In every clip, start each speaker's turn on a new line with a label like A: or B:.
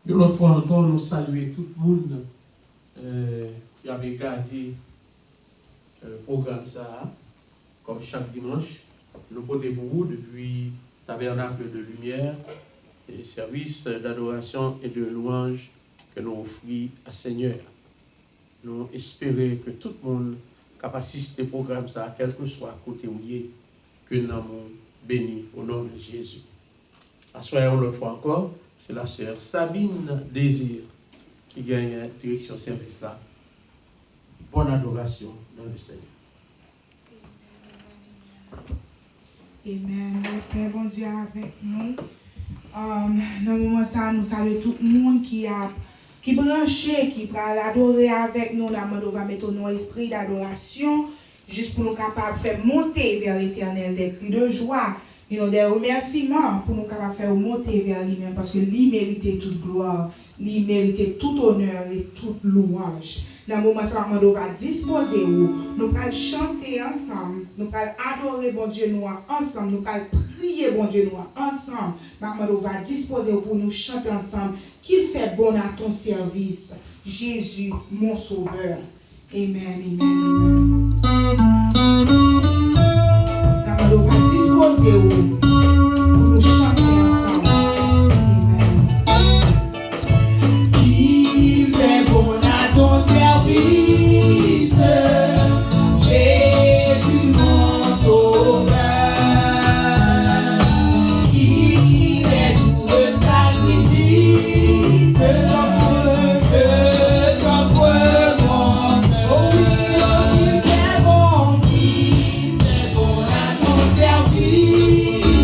A: Une autre fois encore, nous saluons tout le monde qui avait regardé le programme ça, comme chaque dimanche. Nous portons pour vous depuis Tabernacle de Lumière, et service d'adoration et de louange que nous offrons à Seigneur. Nous espérons que tout le monde qui a assisté au programme ça, quel que soit côté où il est, que nous avons béni au nom de Jésus. Assoyons l'autre fois encore, c'est la sœur Sabine Désir qui gagne la direction service là. Bonne adoration dans le Seigneur.
B: Amen. Père bon Dieu avec nous. Dans le moment ça, nous saluons tout le monde qui branché, qui va l'adorer avec nous. On va mettre nos esprits d'adoration juste pour nous capables de faire monter vers l'Éternel des cris de joie. Et nous des remerciements pour nous capables de faire monter vers lui-même parce que lui méritait toute gloire, lui méritait tout honneur et toute louange. Dans le moment ça, on va disposer où nous allons chanter ensemble, nous allons adorer bon Dieu nous ensemble, nous allons prier bon Dieu nous ensemble. On va disposer pour nous chanter ensemble qu'il fait bon à ton service. Jésus, mon sauveur. Amen, amen, amen. On va disposer où pour nous chanter ensemble. Amen. Il fait bon à ton service, Jésus mon sauveur. Il est tout le sacrifice que t'offre mon cœur. Oh oui, il fait bon à ton service.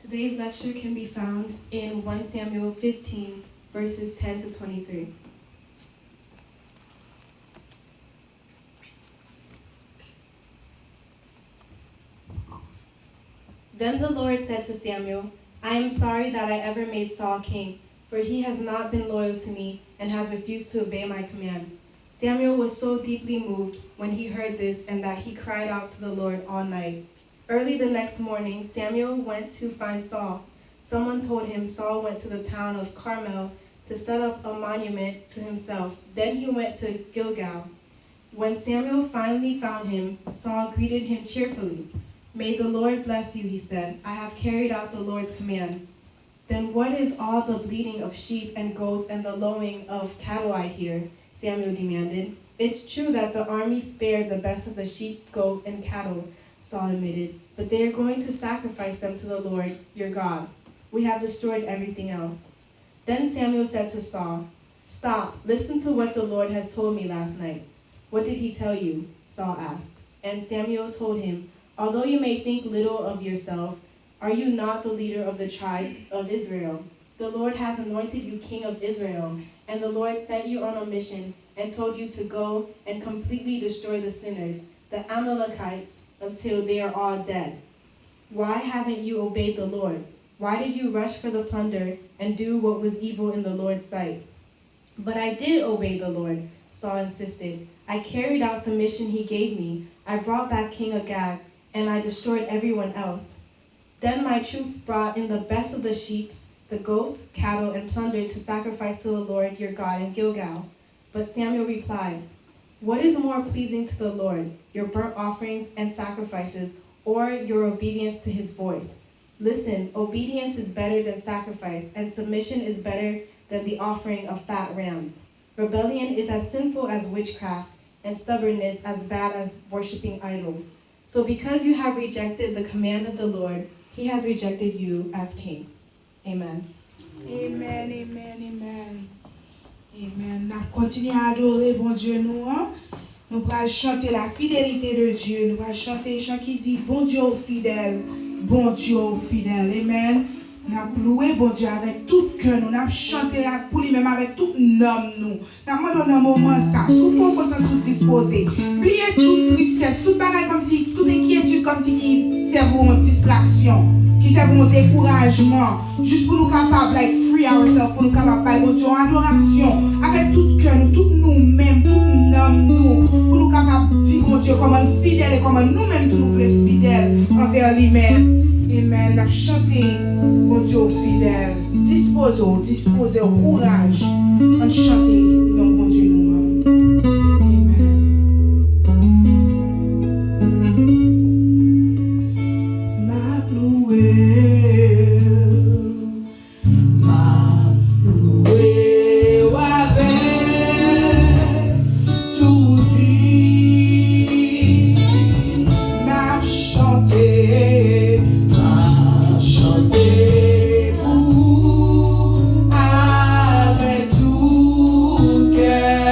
C: Today's lecture can be found in 1 Samuel 15, verses 10 to 23. Then the Lord said to Samuel, I am sorry that I ever made Saul king, for he has not been loyal to me and has refused to obey my command. Samuel was so deeply moved when he heard this and that he cried out to the Lord all night. Early the next morning, Samuel went to find Saul. Someone told him Saul went to the town of Carmel to set up a monument to himself. Then he went to Gilgal. When Samuel finally found him, Saul greeted him cheerfully. May the Lord bless you, he said. I have carried out the Lord's command. Then what is all the bleating of sheep and goats and the lowing of cattle I hear? Samuel demanded. It's true that the army spared the best of the sheep, goat, and cattle, Saul admitted, but they are going to sacrifice them to the Lord, your God. We have destroyed everything else. Then Samuel said to Saul, Stop, listen to what the Lord has told me last night. What did he tell you? Saul asked. And Samuel told him, Although you may think little of yourself, are you not the leader of the tribes of Israel? The Lord has anointed you king of Israel, and the Lord sent you on a mission and told you to go and completely destroy the sinners, the Amalekites, until they are all dead. Why haven't you obeyed the Lord? Why did you rush for the plunder and do what was evil in the Lord's sight? But I did obey the Lord, Saul insisted. I carried out the mission he gave me. I brought back King Agag, and I destroyed everyone else. Then my troops brought in the best of the sheep, the goats, cattle, and plunder to sacrifice to the Lord your God in Gilgal. But Samuel replied, What is more pleasing to the Lord, your burnt offerings and sacrifices, or your obedience to his voice? Listen, obedience is better than sacrifice, and submission is better than the offering of fat rams. Rebellion is as sinful as witchcraft, and stubbornness as bad as worshiping idols. So because you have rejected the command of the Lord, he has rejected you as king. Amen.
B: Amen, amen, amen. Amen. Nous continuons à adorer bon Dieu nous. Nous allons chanter la fidélité de Dieu. Nous allons chanter un chant qui dit bon Dieu fidèle, bon Dieu fidèle. Amen. Nous allons louer bon Dieu avec tout cœur. Nous allons chanter pour lui-même avec tout nom nous. Nous allons donner un moment ça. Sous pour qu'on soit tout disposé. Oubliez toute tristesse, toute bagaille comme si, toute inquiétude comme si qui servent une distraction. Qui servent un découragement, juste pour nous capables, like free ourselves, pour nous capables de bon Dieu en adoration, avec tout cœur, tout nous-mêmes, tout nous, pour nous capables de dire bon Dieu comment fidèle et comment nous-mêmes nous voulons fidèles envers lui-même. Amen. Nous chanter bon Dieu fidèle. Disposez au courage en chanter non bon Dieu nous-mêmes.
D: Avec tout cœur.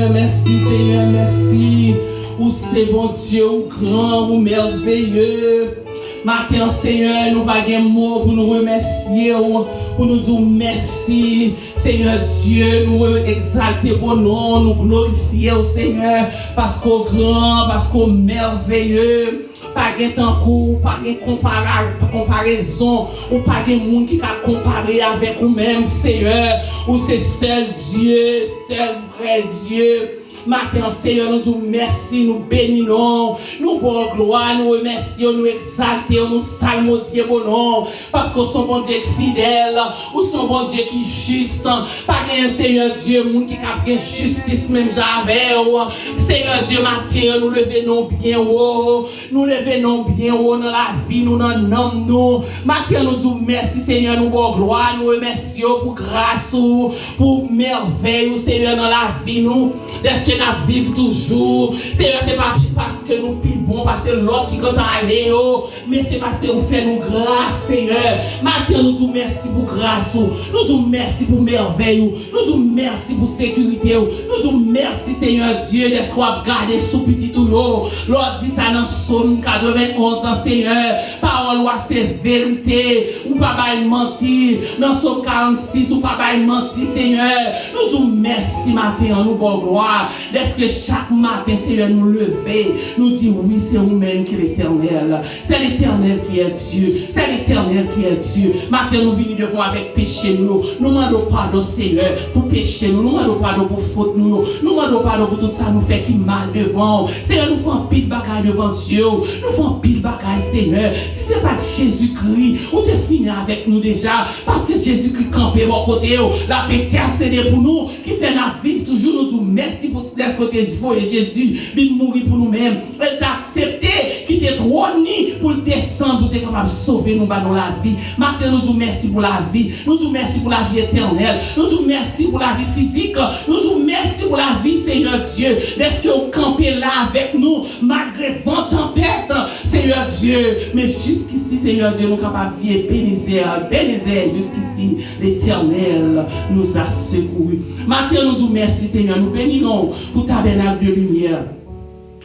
D: Seigneur, merci, Seigneur, merci. Ou c'est bon Dieu, ou grand, ou merveilleux. Matin, Seigneur, nous pas de mots pour nous remercier, pour nous dire merci. Seigneur Dieu, nous exalter pour nous, nous glorifier au Seigneur, parce qu'au grand, parce qu'au merveilleux. Pas de temps court, pas de comparaison, ou pas de monde qui a comparé avec vous-même, Seigneur. Ou c'est seul Dieu, seul vrai Dieu. Matin, Seigneur, nous disons merci, nous bénissons, nous bon gloire, nous remercions, nous exaltons, nous salmodions bon nom, parce que son bon Dieu fidèle, ou son bon Dieu qui est juste, pas un Seigneur Dieu, monde qui a bien justice même j'avais, Seigneur Dieu, matin, nous levons bien haut, nous levons bien haut dans la vie, nous dans l'homme, nous, matin, nous disons merci, Seigneur, nous bon gloire, nous remercions pour grâce, pour merveille, Seigneur, dans la vie, nous, nous vivons toujours. Seigneur, c'est pas parce que nous pibons, parce que l'autre qui compte aller, mais c'est parce que vous faites nous grâce, Seigneur. Maintenant, nous vous merci pour grâce, nous vous merci pour merveille, nous vous merci pour sécurité, nous vous merci, Seigneur Dieu, d'être garder sous petit tout. L'autre dit ça dans Psaume 91, dans Seigneur. Parole, c'est vérité, ou pas mentir. Dans Psaume 46, ou pas mentir, Seigneur. Nous vous merci, matin, nous bon gloire. Est-ce que chaque matin, Seigneur, nous lever, nous dit oui, c'est vous-même qui est l'éternel. C'est l'éternel qui est Dieu. C'est l'éternel qui est Dieu. Matin, nous venons devant avec péché, nous demandons pardon, Seigneur, pour péché, nous demandons pardon pour faute, nous demandons pardon pour tout ça, nous fait qui mal devant. Seigneur, nous faisons pile bagaille devant Dieu. Nous faisons pile bagaille, Seigneur. Si ce n'est pas Jésus-Christ, on te finit avec nous déjà. Parce que Jésus-Christ campé mon côté, la paix intercédée pour nous, qui fait notre vie toujours. Nous disons merci pour ce que Jésus vient mourir pour nous-mêmes. Elle t'a accepté, qui t'est trôné pour le descendre, pour être capable de sauver nous dans la vie. Maintenant, nous disons merci pour la vie. Nous disons merci pour la vie éternelle. Nous disons merci pour la vie physique. Nous disons merci pour la vie, Seigneur Dieu. Est-ce que vous campez là avec nous, malgré vent, tempête, Seigneur Dieu. Mais jusqu'ici, Seigneur Dieu, nous sommes capables de dire Bénézère, jusqu'ici, l'Éternel nous a secourus. Maintenant, nous disons merci, Seigneur. Nous bénissons pour tabernacle de lumière.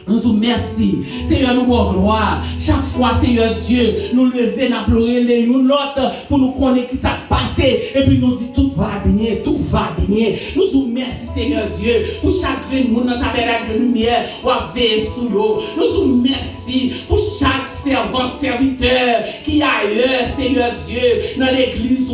D: Nous disons merci, Seigneur, nous bon gloire. Chaque fois, Seigneur Dieu, nous lever, nous pleurer, nous l'autre pour nous connaître qui s'est passé. Et puis nous dit tout va bien, tout va bien. Nous disons merci, Seigneur Dieu, pour chaque monde dans ta tabernacle de lumière, ou à veiller sous l'eau. Nous disons merci pour chaque servante, serviteur qui ailleurs, Seigneur Dieu, dans l'église,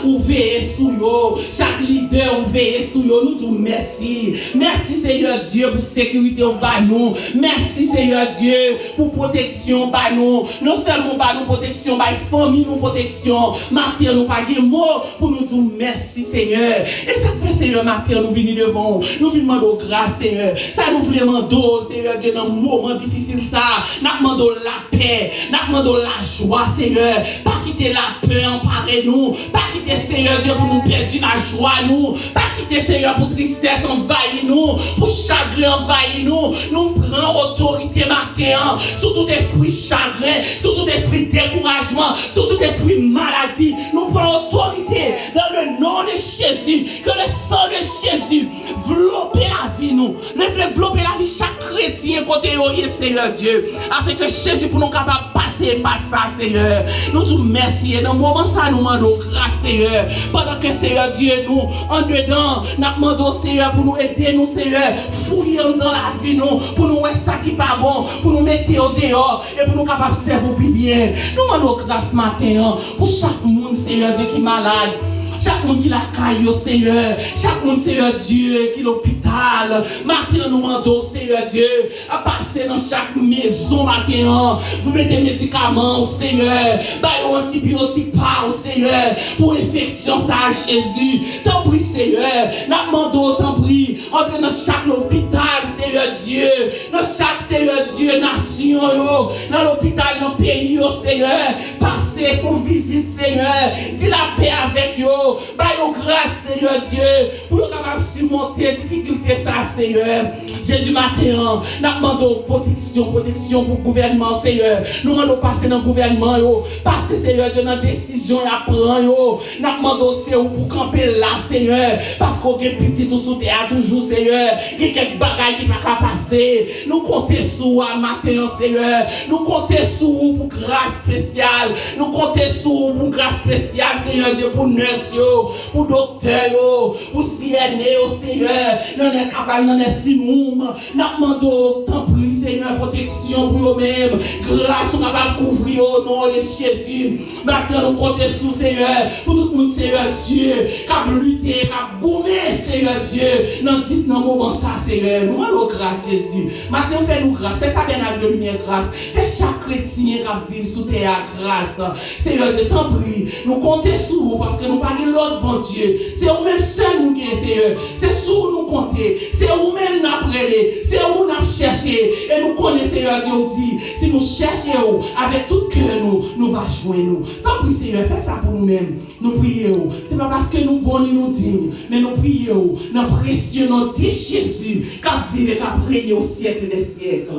D: ou veiller sous l'eau. Chaque leader, ou veiller sous l'eau. Nous disons merci. Merci, Seigneur Dieu, pour sécurité au bas nous. Merci Seigneur Dieu pour protection par nous. Non seulement par nous protection, par famille nous protection. Matin nous pas de mots pour nous dire merci Seigneur. Et ça fait Seigneur matin nous venons devant. Nous venons demander grâce Seigneur. Ça nous voulons demander Seigneur Dieu dans un moment difficile ça. Nous demandons la paix, nous demandons la joie Seigneur. Pas quitter la peur emparer nous. Pas quitter Seigneur Dieu pour nous perdre la joie nous. Pas quitter Seigneur pour tristesse envahir nous. Pour chagrin envahir nous. Nous prenons autorité matin sur tout esprit chagrin, sur tout esprit découragement, sur tout esprit maladie. Nous prenons autorité dans le nom de Jésus. Que le sang de Jésus enveloppe la vie nous. Enveloppe la vie chaque chrétien côté Seigneur Dieu. Afin que Jésus pour nous capable passer par ça Seigneur. Nous te remercions. Dans le moment ça nous demandons grâce Seigneur. Pendant que Seigneur Dieu nous en dedans, nous demandons Seigneur pour nous aider nous Seigneur. Fouiller dans la vie nous. Pour nous ça qui pas bon, pour nous mettre au dehors et pour nous capables de servir plus bien. Nous demandons grâce matin pour chaque monde, Seigneur Dieu, qui est malade. Chaque monde qui la caille, Seigneur. Chaque monde, Seigneur Dieu, qui est l'hôpital. Matin, nous demandons, Seigneur Dieu, à passer dans chaque maison, matin. Vous mettez médicaments, Seigneur. Baillons antibiotiques, Seigneur. Pour infection, ça, Jésus. T'en prie, Seigneur. Nous demandons, t'en prie. Entrez dans chaque hôpital, Seigneur Dieu. Dans chaque, Seigneur Dieu, nation, dans l'hôpital, dans le pays, Seigneur. Passez passer, font visite, Seigneur. Dis la paix avec eux. Baille grâce, Seigneur Dieu, pour nous capables de surmonter les difficultés, ça, Seigneur. Jésus, matin, nous demandons protection pour le gouvernement, Seigneur. Nous demandons passer dans le gouvernement, passer, Seigneur Dieu, dans la décision à prendre. Nous demandons aussi pour camper là, Seigneur, parce qu'on est petit tout sous terre toujours, Seigneur. Il y a quelques bagages qui ne peuvent pas passer. Nous comptons sur vous, matin, Seigneur. Nous comptons sur vous pour grâce spéciale. Nous comptons sur vous pour grâce spéciale, Seigneur Dieu, pour nurse, pour docteur, pour CNE, Seigneur. Nous sommes capables, nous sommes sinoum. Nous demandons, tant pis, Seigneur, protection pour eux-mêmes. Grâce, nous sommes capables de couvrir au nom de Jésus. Maintenant, nous comptons sur Seigneur, pour tout le monde, Seigneur Dieu, qui a lutté, qui a gommé, Seigneur Dieu, dans le moment ça, Seigneur. Nous rendons grâce, Jésus. Maintenant, fais-nous grâce. Fais tabernacle de lumière grâce. Fais chaque chrétien qui vit sous terre grâce. Seigneur Dieu, tant pis. Nous comptons sur vous parce que nous parlons de l'autre bon Dieu. C'est vous-même seul nous qui Seigneur. C'est sur nous compter. C'est vous-même nous apprêter. C'est vous nous chercher. Et nous connaissons, Seigneur Dieu, dit, si nous cherchons avec tout cœur, nous va joindre nous. Tant pis, Seigneur, fais ça pour nous-mêmes. Nous prions. Ce n'est pas parce que nous bons nous dignes, mais nous prions. Nous précieux nom de Jésus, qui vive et qui a prié au siècle des siècles.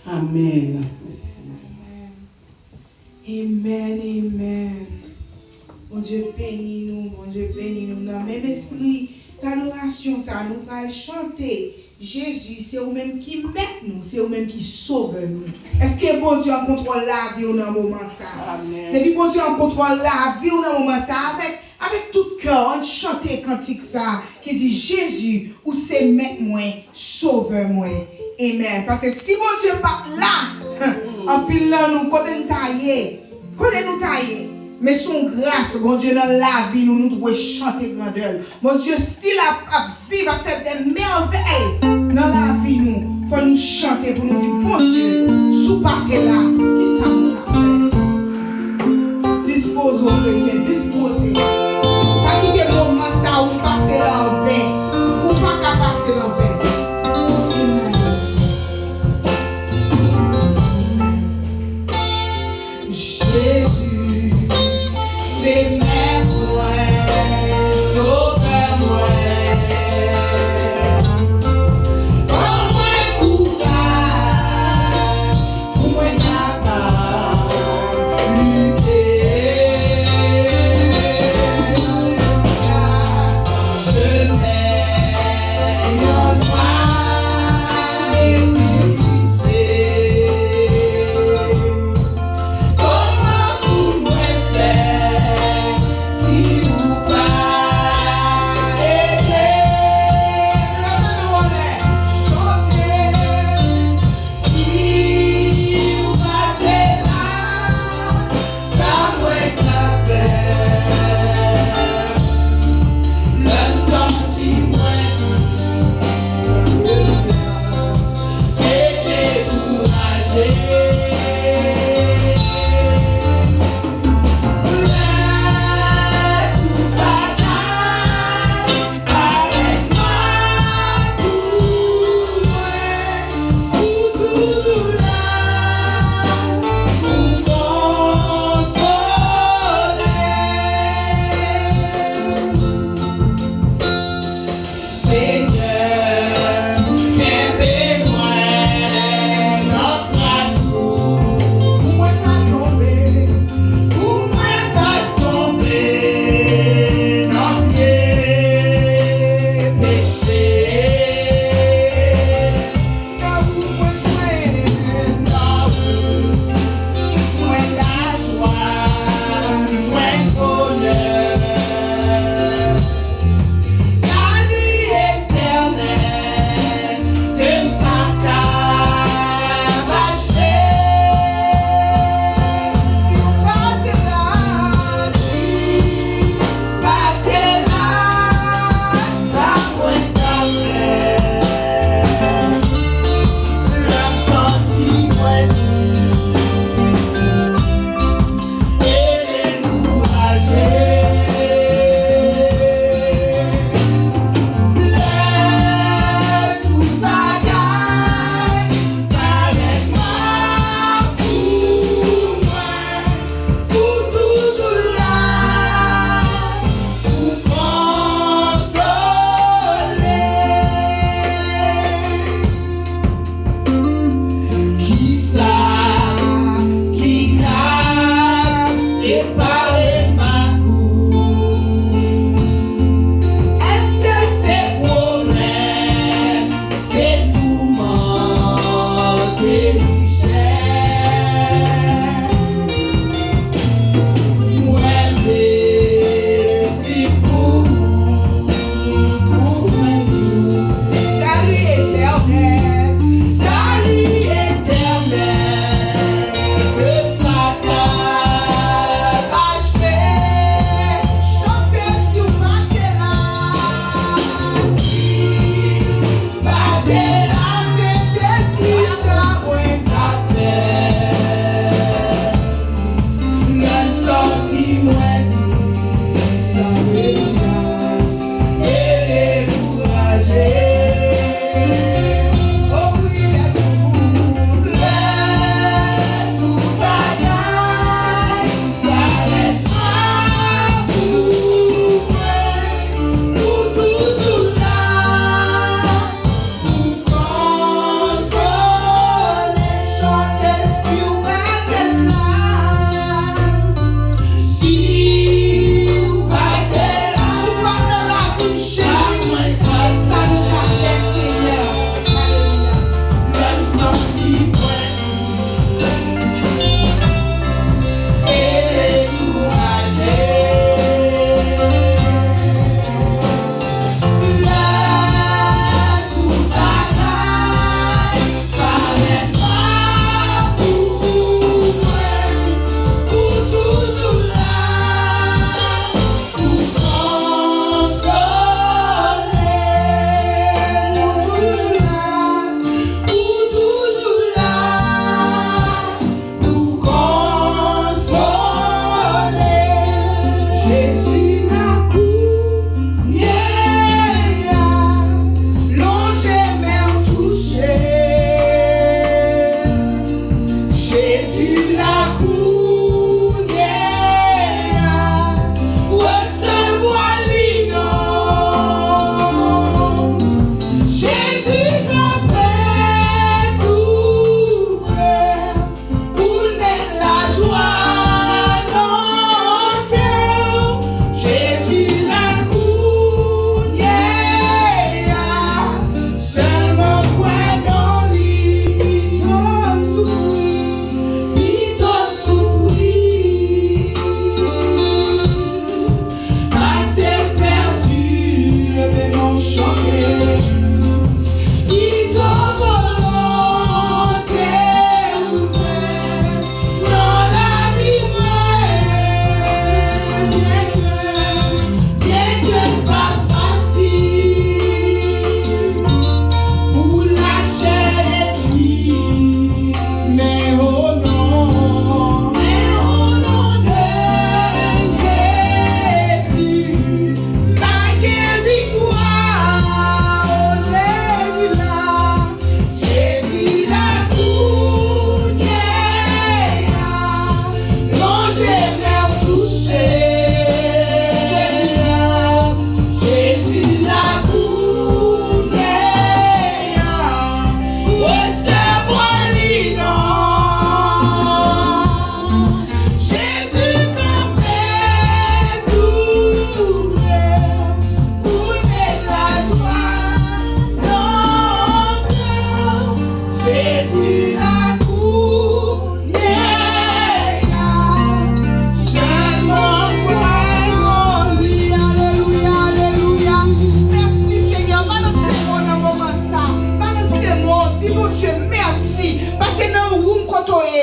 D: Amen. Merci, Seigneur.
B: Amen, amen. Mon Dieu, bénis-nous, mon Dieu, bénis-nous. Dans le même esprit, l'adoration, ça nous va chanter. Jésus, c'est vous-même qui met nous, c'est vous-même qui sauve nous. Est-ce que bon Dieu en contrôle la vie dans le moment ça?
D: Amen.
B: Depuis bon Dieu en contrôle la vie dans le moment ça, avec tout cœur, on chante cantique ça, qui dit Jésus, ou c'est mettre moi, sauve moi. Amen. Parce que si mon Dieu part là, en pile là, nous, côté nous tailler. Mais son grâce, mon Dieu, dans la vie, nous devons chanter grandeur. Mon Dieu, style à vivre, à faire des merveilles dans la vie, nous. Il faut nous chanter pour nous dire, mon Dieu, sous partez là, qui ça nous a fait? Dispose aux chrétiens, disposez. Pas quitter le moment ça, ou passer là en vain, ou pas qu'à passer là en vain. Jésus, c'est même moi, sauve-moi. Donne-moi courage, pour moi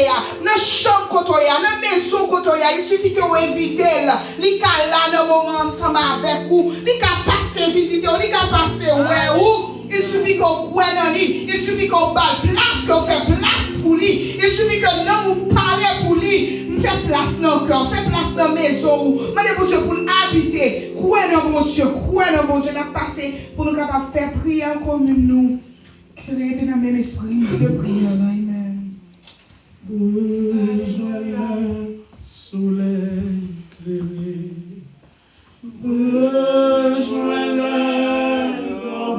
B: dans la chambre dans la maison il suffit que vous invitez li ka là dans moment ensemble avec vous, li ka passer visiter, li ka passer ouais ou il suffit qu'on croit dans lui, il suffit qu'on balle place, qu'on fait place pour lui, il suffit que nous vous parlez pour lui, nous fait place dans le cœur, fait place dans la maison, mais bon Dieu pour nous habiter, croire dans mon Dieu, nous passer pour nous capables de faire prière comme nous, créer dans le même esprit de prière, amen.
A: Soleil éclairé,
D: Rejoins-le,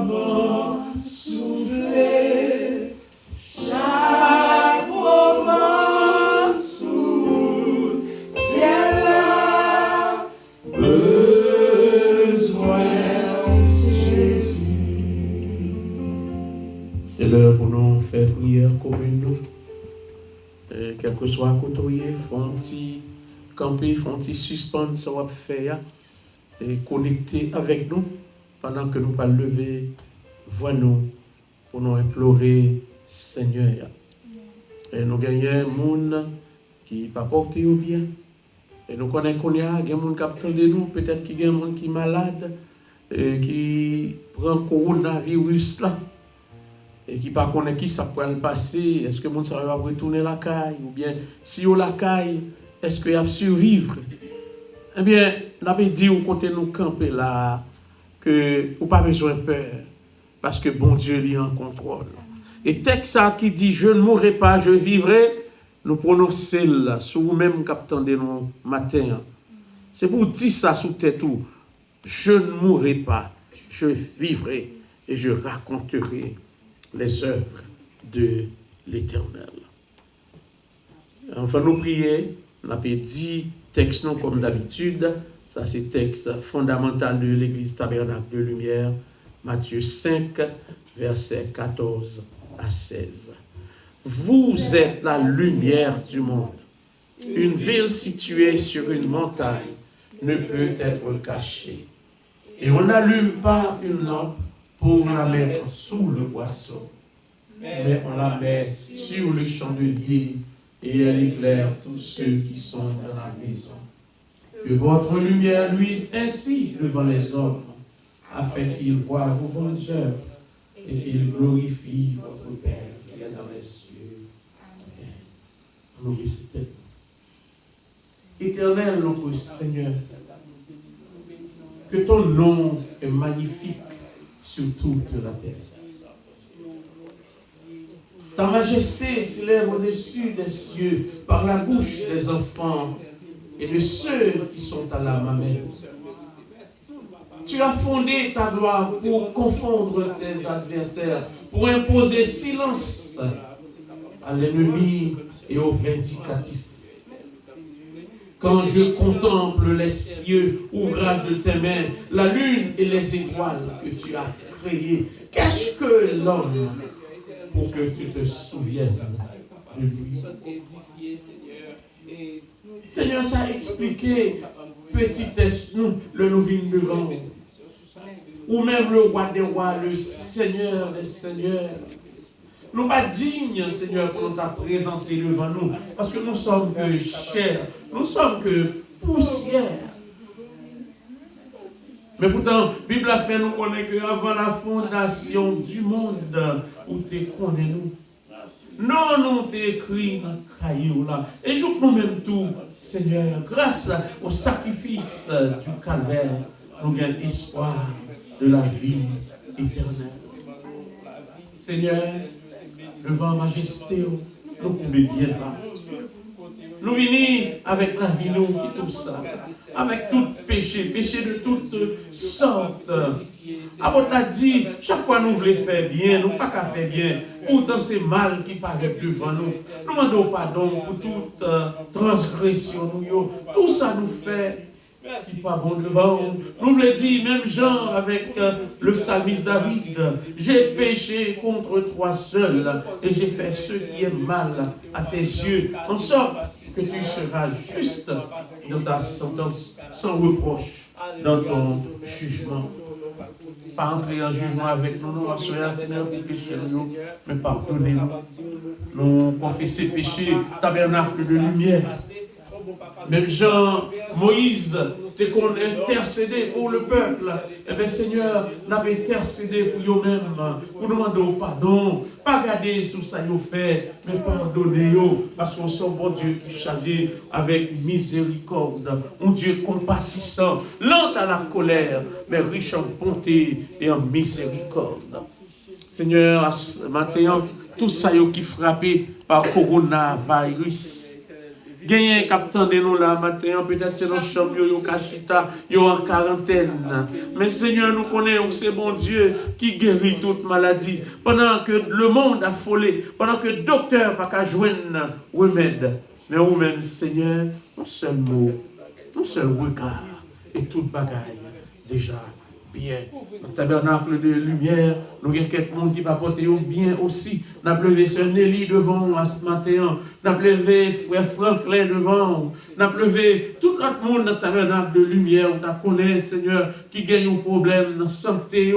D: vent souffler, chaque moment sous ciel là, besoin Jésus.
A: c'est l'heure pour nous faire prière commune nous. Quel que soit côtoyer, font-ils camper, font-ils suspendre ce qu'on fait et connecter avec nous pendant que nous pas lever, voix nous pour nous implorer Seigneur. Et nous gagnons un monde qui pas porté au bien. Et nous connaissons qu'il y a des gens qui attendent de nous, peut-être qu'il y a des gens qui sont malades, qui prend le coronavirus là. Et qui ne connaît qui ça peut le passer, est-ce que le monde va retourner la caille, ou bien si on la caille, est-ce qu'il va survivre? Eh bien, on avait dit au côté nous camper là, que vous pas besoin de peur, parce que bon Dieu est en contrôle. Et texte ça qui dit, je ne mourrai pas, je vivrai, nous prononcer là, sur vous-même qui attendez nous matin. C'est pour dire ça sous tête tout. Je ne mourrai pas, je vivrai et je raconterai les œuvres de l'Éternel. Enfin, nous prier, on a dit texte non comme d'habitude, ça c'est texte fondamental de l'Église Tabernacle de Lumière, Matthieu 5, versets 14 à 16. Vous êtes la lumière du monde. Une ville située sur une montagne ne peut être cachée. Et on n'allume pas une lampe pour la mettre sous le boisseau, mais on la met sur le chandelier et elle éclaire tous ceux qui sont dans la maison. Que votre lumière luise ainsi devant les hommes, afin qu'ils voient vos bonnes œuvres et qu'ils glorifient votre Père qui est dans les cieux. Amen. Nous récitons. Éternel notre Seigneur, que ton nom est magnifique sur toute la terre. Ta majesté s'élève au-dessus des cieux par la bouche des enfants et de ceux qui sont à la mamelle. Tu as fondé ta gloire pour confondre tes adversaires, pour imposer silence à l'ennemi et aux vindicatifs. Quand je contemple les cieux, ouvrage de tes mains, la lune et les étoiles que tu as créées, qu'est-ce que l'homme pour que tu te souviennes de lui? Seigneur, ça a expliqué, petitesse nous, le nouveau devant, ou même le roi des rois, le Seigneur des seigneurs. Nous pas dignes, Seigneur, pour nous présenter devant nous, parce que nous sommes que chair, nous sommes que poussière. Mais pourtant, la Bible a fait nous connaître qu'avant la fondation du monde, où tu connais nous. Non, nous t'es écrit dans le caillou là. Et je nous-mêmes tout, Seigneur, grâce au sacrifice du calvaire, nous gagnons espoir de la vie éternelle. Seigneur, devant majesté, nous pouvons bien là. Nous venons avec la vie, nous qui tout ça, avec tout péché, péché de toutes sortes. Avant l'a dit, chaque fois nous voulons faire bien, nous pas qu'à faire bien. Pourtant c'est mal qui paraît devant nous. Nous demandons pardon pour toute transgression. Tout ça nous fait qui pas bon devant nous. Nous voulons dire, même Jean avec le psalmiste David, j'ai péché contre toi seul et j'ai fait ce qui est mal à tes yeux, en sorte que tu seras juste dans ta sentence, sans reproche dans ton jugement. pas entrer en jugement avec nous, nous assurons, Seigneur, pour pécher nous, mais pardonnez-nous. Nous confesser péché, tabernacle de lumière. Même Jean, Moïse, c'est qu'on a intercédé pour le peuple. Eh bien, Seigneur, nous avons intercédé pour eux-mêmes, pour nous demander pardon. Pas garder sur ça qu'ils ont fait, mais pardonnez-nous, parce qu'on sent bon Dieu qui chargé avec miséricorde, un Dieu compatissant, lent à la colère, mais riche en bonté et en miséricorde. Seigneur, maintenant, tout ça qui est frappé par coronavirus. Gagné capitaine de nous là matin, peut-être c'est nos chambres, yo kachita, yo en quarantaine. Mais Seigneur, nous connaissons que c'est bon Dieu qui guérit toute maladie. Pendant que le monde a affolé, pendant que le docteur n'a pas joindre remède. Mais vous-même, Seigneur, un seul mot, un seul regard, et toute bagaille déjà bien. Dans le tabernacle de lumière, nous avons quelqu'un qui va porter bien aussi. Nous avons levé Sœur Nelly devant ce matin. Nous avons levé Frère Franklin devant. Nous avons levé tout notre monde dans le tabernacle de lumière. On connaît, Seigneur, qui gagne un problème dans la santé,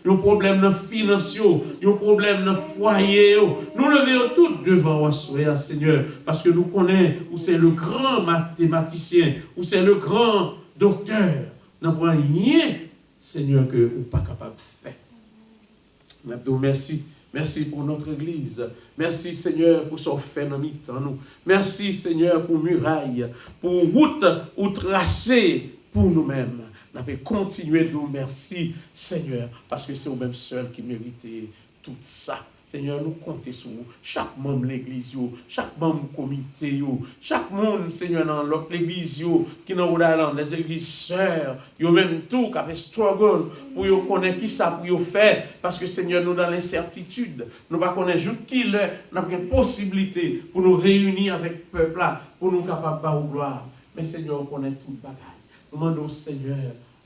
A: un problème dans les finances, un problème dans le foyer. Nous levons tout devant vous, Seigneur, parce que nous connaissons où c'est le grand mathématicien, où c'est le grand docteur. Nous n'avons rien, Seigneur, que vous n'êtes pas capable de faire. Merci. Merci pour notre Église. Merci, Seigneur, pour son fait dans nous. Merci, Seigneur, pour muraille, pour route ou tracée pour nous-mêmes. Nous avons continué de vous remercier, Seigneur, parce que c'est vous-même seul qui méritez tout ça. Seigneur, nous comptons sur vous. Chaque membre de l'église, chaque membre du comité, chaque monde, Seigneur, dans l'autre église, qui dans les églises sœurs, même tout, qui avait struggle pour connaître qui ça pour faire. Parce que, Seigneur, nous dans l'incertitude, nous ne connaissons juste qui l'est, nous avons une possibilité pour nous réunir avec le peuple là, pour nous capables de gloire. Mais, Seigneur, on connaît toute bagaille. Nous demandons, Seigneur,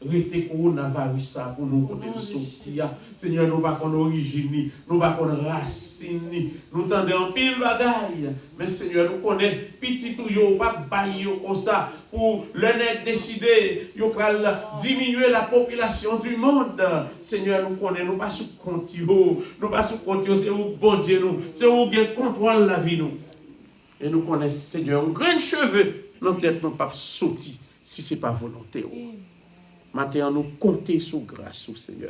A: restez coronavirus pour nous sortir. Seigneur, nous ne pas qu'on origine, nous ne pas qu'on racine, nous tendons en pile bagaille. Mais Seigneur, nous connaissons petit tout, yo pas bailler comme ça pour le net décider, yo pas diminuer la population du monde. Seigneur, nous connaissons, nous pas sous compte, nous pas sous compte, c'est où bon Dieu nous, c'est où bien contrôle la vie nous. Et nous connaissons, Seigneur, un grain de cheveux, notre tête nous pas sauter si ce n'est pas volonté. Maintenant, nous comptons sur grâce, Seigneur.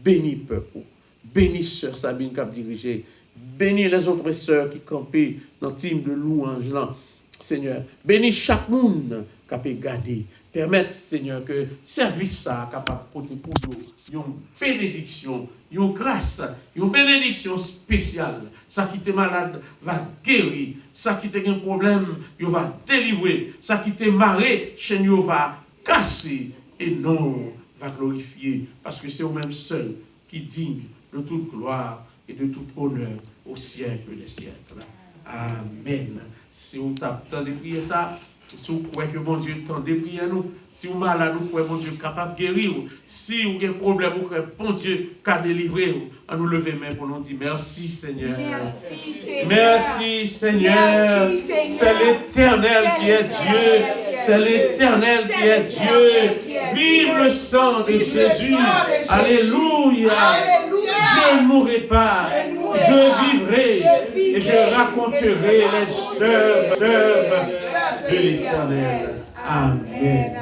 A: Bénis peuple, bénis sœur Sabine qui a dirigé, bénis les autres sœurs qui campaient dans le team de louange, là. Seigneur. Bénis chaque monde qui a pu garder. Permettre, Seigneur, que le service soit capable de porter pour nous une bénédiction, une grâce, une bénédiction spéciale. Ça qui est malade va guérir. Ça qui a un problème, il va délivrer. Ça qui est marré, chez nous va casser. Et non, va glorifier, parce que c'est vous-même seul qui digne de toute gloire et de tout honneur au siècle des siècles. Amen. Si vous t'attendez de prier ça, si vous croyez que mon Dieu tente de prier nous, si vous malade, vous croyez que mon Dieu est capable de guérir, si vous avez un problème, vous croyez que mon Dieu est délivrer, à nous lever main pour nous dire merci Seigneur.
B: Merci Seigneur.
A: Merci Seigneur. C'est l'Éternel qui est Dieu. C'est l'Éternel qui est Dieu. Vive le sang de Jésus. Alléluia. Je ne mourrai pas. Je vivrai et je raconterai les œuvres de l'Éternel. Amen.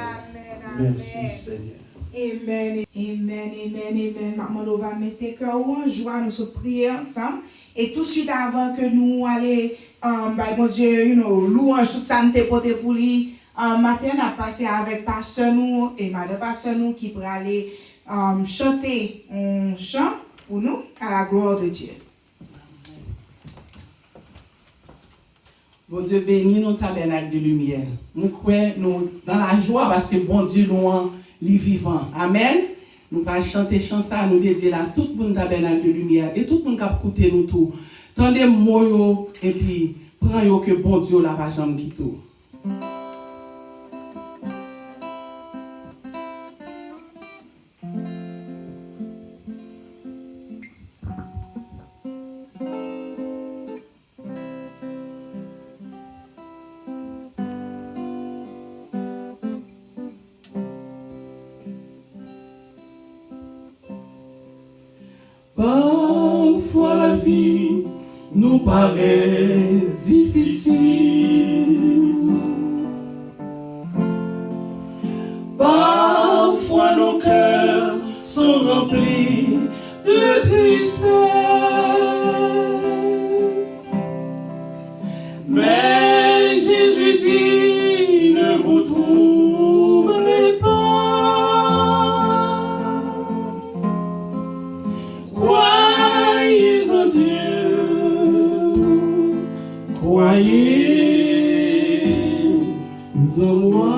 A: Merci Seigneur.
B: Amen, amen, amen, amen. Maman, on va mettre cœur en joie, nous se prier ensemble. Et tout de suite avant que nous allions, mon Dieu, louange, tout ça, nous t'ai pour lui. Matin, on a passé avec pasteur nous et madame pasteur nous qui pour aller chanter un chant pour nous à la gloire de Dieu.
D: Bon Dieu bénit nos tabernacle de lumière. Nous croyons dans la joie parce que bon Dieu nous les vivant. Amen. Nous allons chanter ça, nous dédier à tout le monde tabernacle de lumière et tout le monde qui a écouté nous tout. Tendez moi et puis prenez que bon Dieu la va jamais quitter. vie nous paraît difficile. Parfois nos cœurs sont remplis de tristesse, mais Jésus dit, ne vous troublez pas, croyez en Dieu, croyez en moi.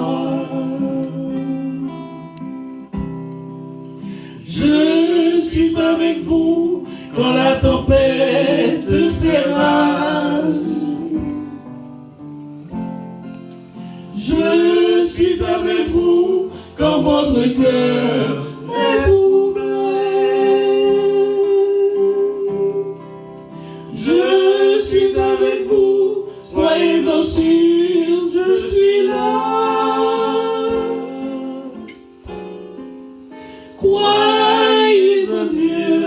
D: Je suis avec vous quand la tempête fait rage. Je suis avec vous quand votre cœur est troublé. Je suis avec vous, soyez-en sûrs, je suis là. Croyez en Dieu,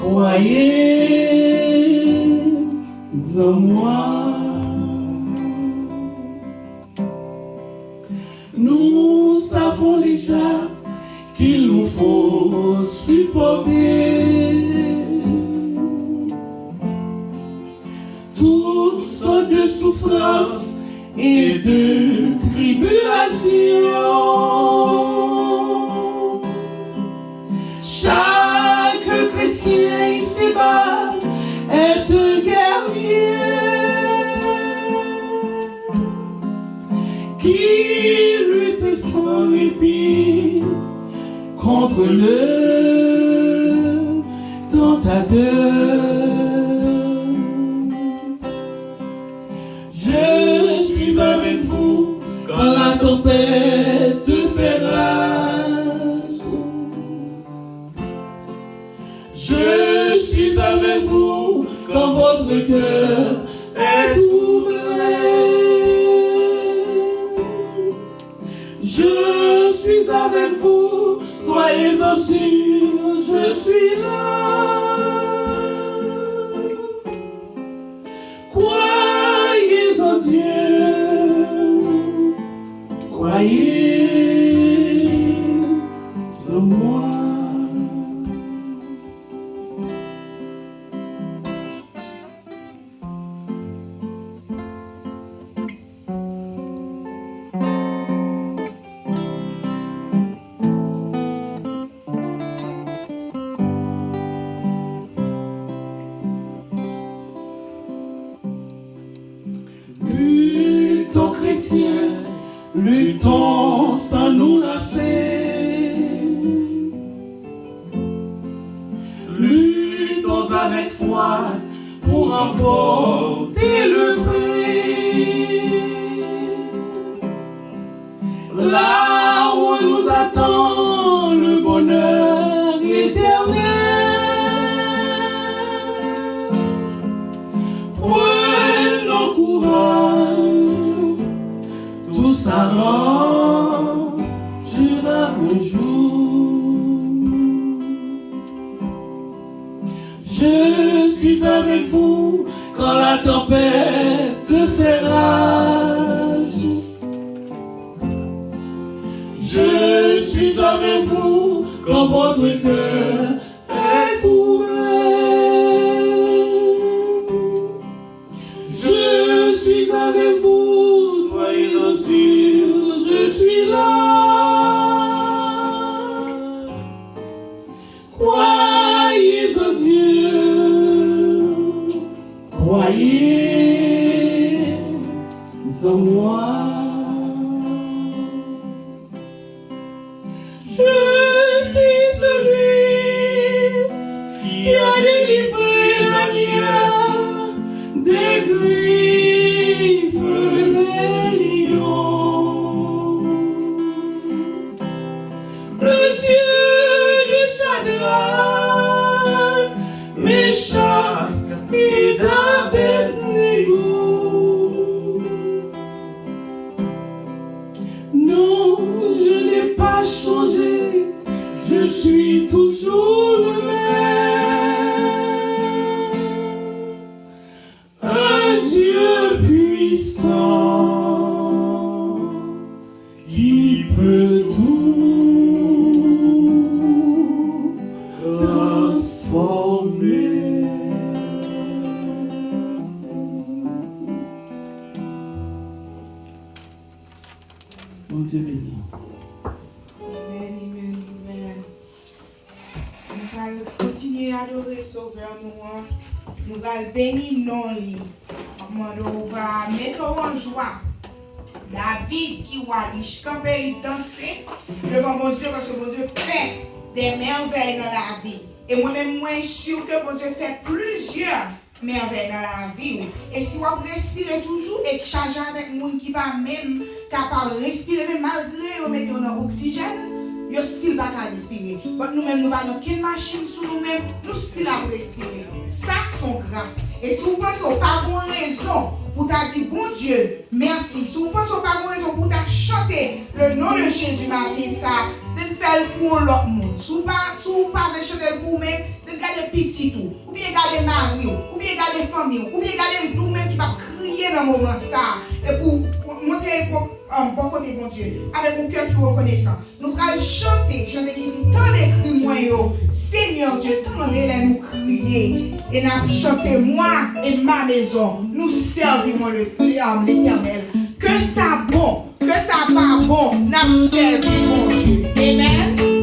D: croyez en moi. Nous savons déjà qu'il nous faut supporter toutes sortes de souffrances et de tribulations. Chaque chrétien ici-bas est un guerrier qui lutte sans répit contre le tentateur. Je suis avec vous quand la tempête fait rage. Je suis avec vous quand votre cœur est troublé. Je suis avec vous, soyez-en sûrs, je suis là. Croyez en Dieu, croyez en moi. Luttons chrétiens, luttons sans nous lasser. Luttons avec foi pour remporter le prix. Là où nous attend le bonheur éternel. Prenons courage, tout s'arrangera un jour. Je suis avec vous quand la tempête fait rage. Je suis avec vous quand votre cœur est troublé. Je suis avec vous, soyez-en sûrs, je suis là. Croyez en Dieu, croyez en moi. Je suis celui qui a délivré la mienne des griffes des lions. Le Dieu de Shadrach, Meshach et d'Abednego. Non, je n'ai pas changé, je suis toujours le même.
B: sauveur nous allons bénir non. On va mettre en joie. David qui va lui camper, il danser devant mon Dieu parce que mon Dieu fait des merveilles dans la vie. Et moi-même, moi, je suis sûr que mon Dieu fait plusieurs merveilles dans la vie. Et si vous respirez toujours et chargez avec le monde qui va même capable de respirer, même malgré vous mettez dans l'oxygène, vous still pas qu'à respirer. Donc nous-mêmes, nous n'avons aucune machine sur nous-mêmes, nous still à respirer. Ça, c'est grâce. Et si vous pensez au pas bonne raison pour t'a dire bon Dieu, merci. Si vous pensez au pas bonne raison pour t'a chanter le nom de Jésus matin, ça, de faire pour l'autre monde. Si vous pas chanter pour vous-même, de garder petit tout, ou bien garder mari, ou bien garder famille, ou bien garder nous-mêmes qui va crier dans le moment ça, et pour monter bon côté bon Dieu, avec un cœur qui est reconnaissant. Nous allons chanter qui dit tant de cris moi, Seigneur Dieu, tant de nous crier, et nous chanter moi et ma maison, nous servirons l'Éternel. Que ça bon, que ça pas bon, nous servirons Dieu. Amen.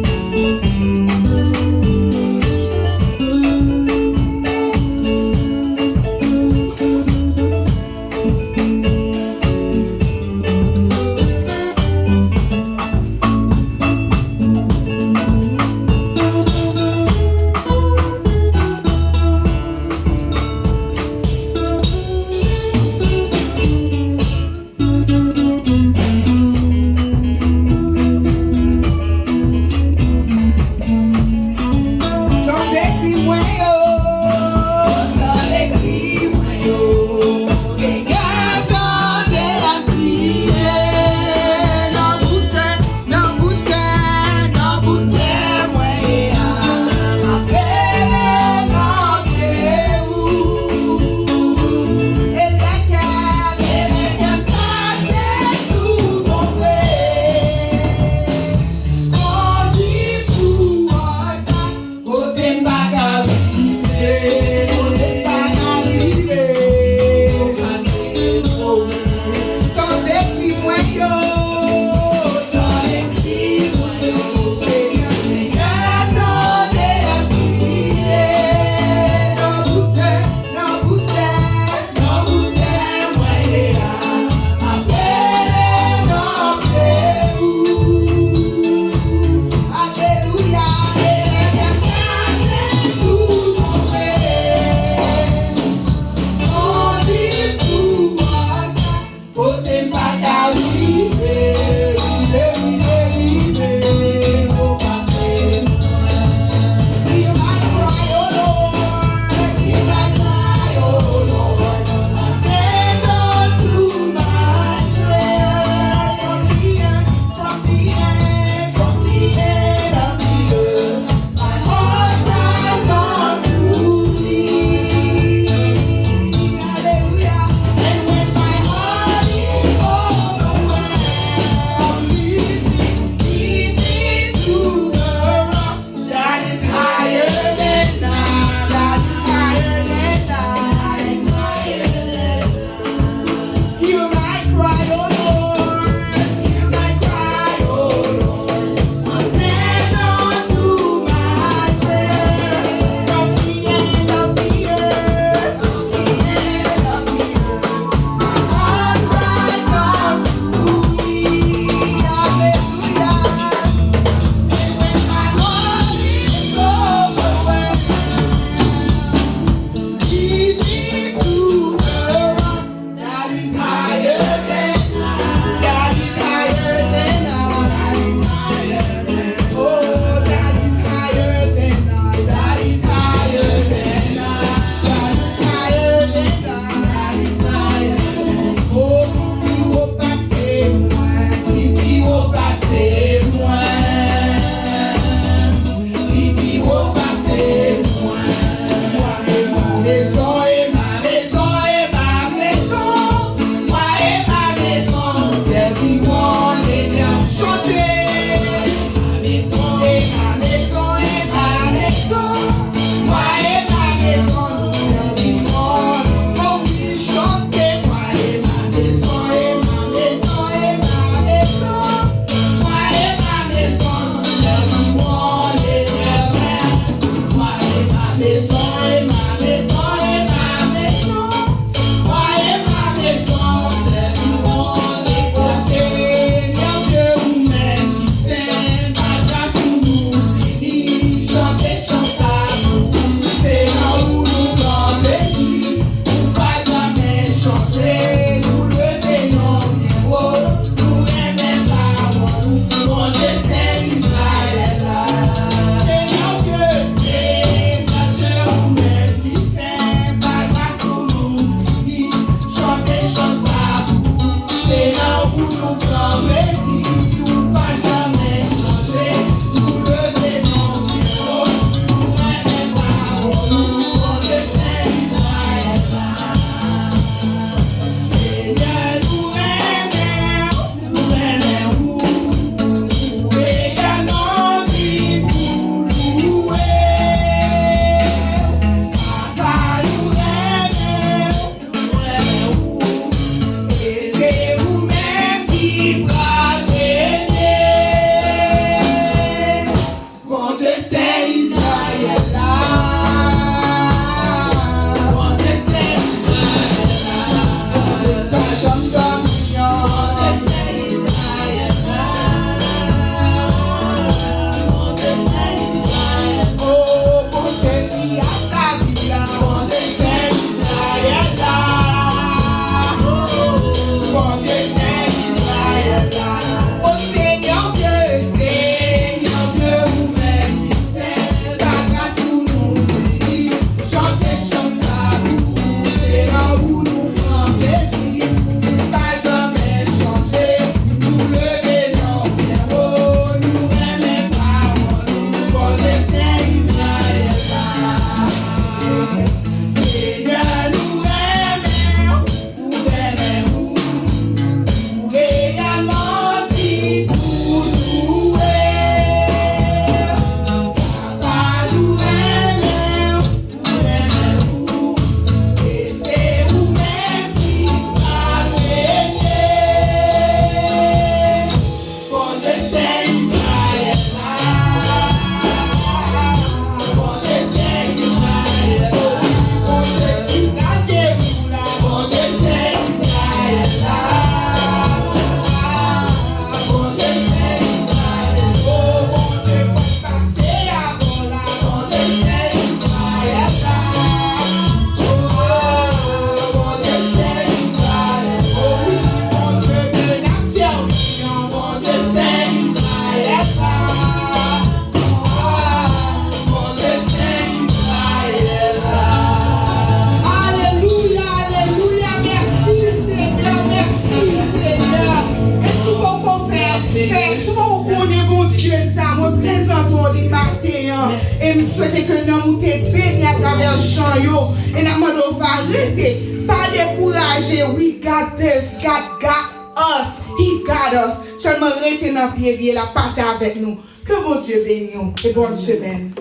B: situation yo et n'a demandé va arrêter, pas décourager. We got this, God got us, He got us. Seulement arrêter dans pied la passer avec nous. Que bon Dieu bénisse et bonne semaine.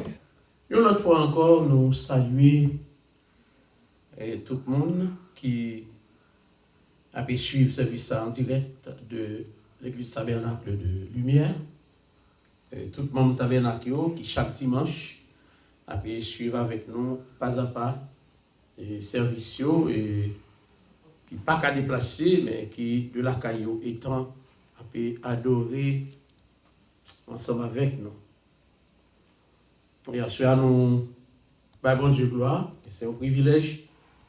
A: Une autre fois encore, nous saluons tout le monde qui a pu suivre ce service en direct de l'Église Tabernacle de Lumière. Tout le monde Tabernacle qui chaque dimanche a pu suivre avec nous pas à pas et service et qui pas qu'à déplacer mais qui de la caillou étant a pu adorer ensemble avec nous. Bien sûr, nous, bon Dieu gloire, c'est un privilège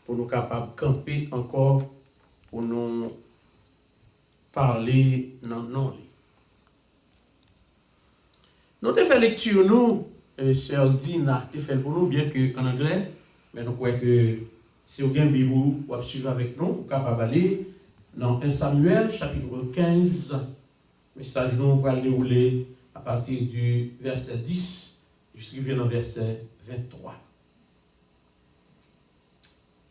A: pour nous capables de camper encore, pour nous parler dans nos livres. Nous avons fait lecture, nous, Sœur Dina, nous fait pour nous, bien qu'en anglais, mais nous croyons que si vous avez un Bible, vous pouvez suivre avec nous, vous êtes capable d'aller dans 1 Samuel, chapitre 15, message nous va dérouler à partir du verset 10. Jusqu'à dans verset 23.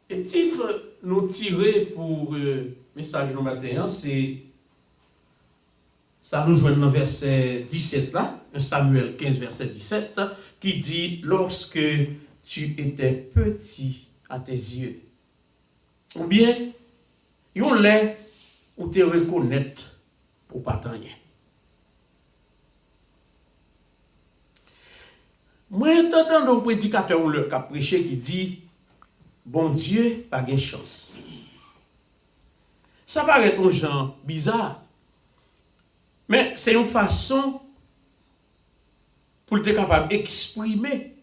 A: Et titre nous tiré pour le message de matin, c'est ça nous joint dans verset 17 là, Samuel 15 verset 17, qui dit lorsque tu étais petit à tes yeux. Ou bien, yon lè ou te reconnaître ou pas tant rien. Moi, j'entends un prédicateur ou le cap prêché qui dit bon Dieu, pas de chance. Ça paraît un genre bizarre. Mais c'est une façon pour être capable d'exprimer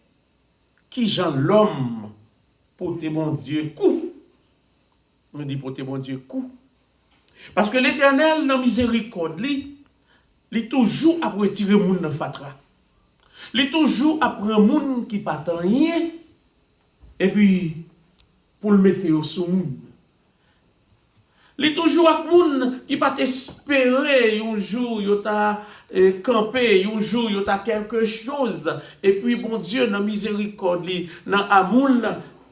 A: qui genre l'homme pour te bon Dieu coup. On dit pour te bon Dieu coup. Parce que l'Éternel, dans miséricorde, il toujours à retirer moun dans fatra. Il toujours après un monde qui pas rien et puis pour le mettre sur monde. Il toujours avec monde qui pas espérer un jour il t'a campé, un jour il t'a quelque chose et puis bon Dieu dans miséricorde dans amour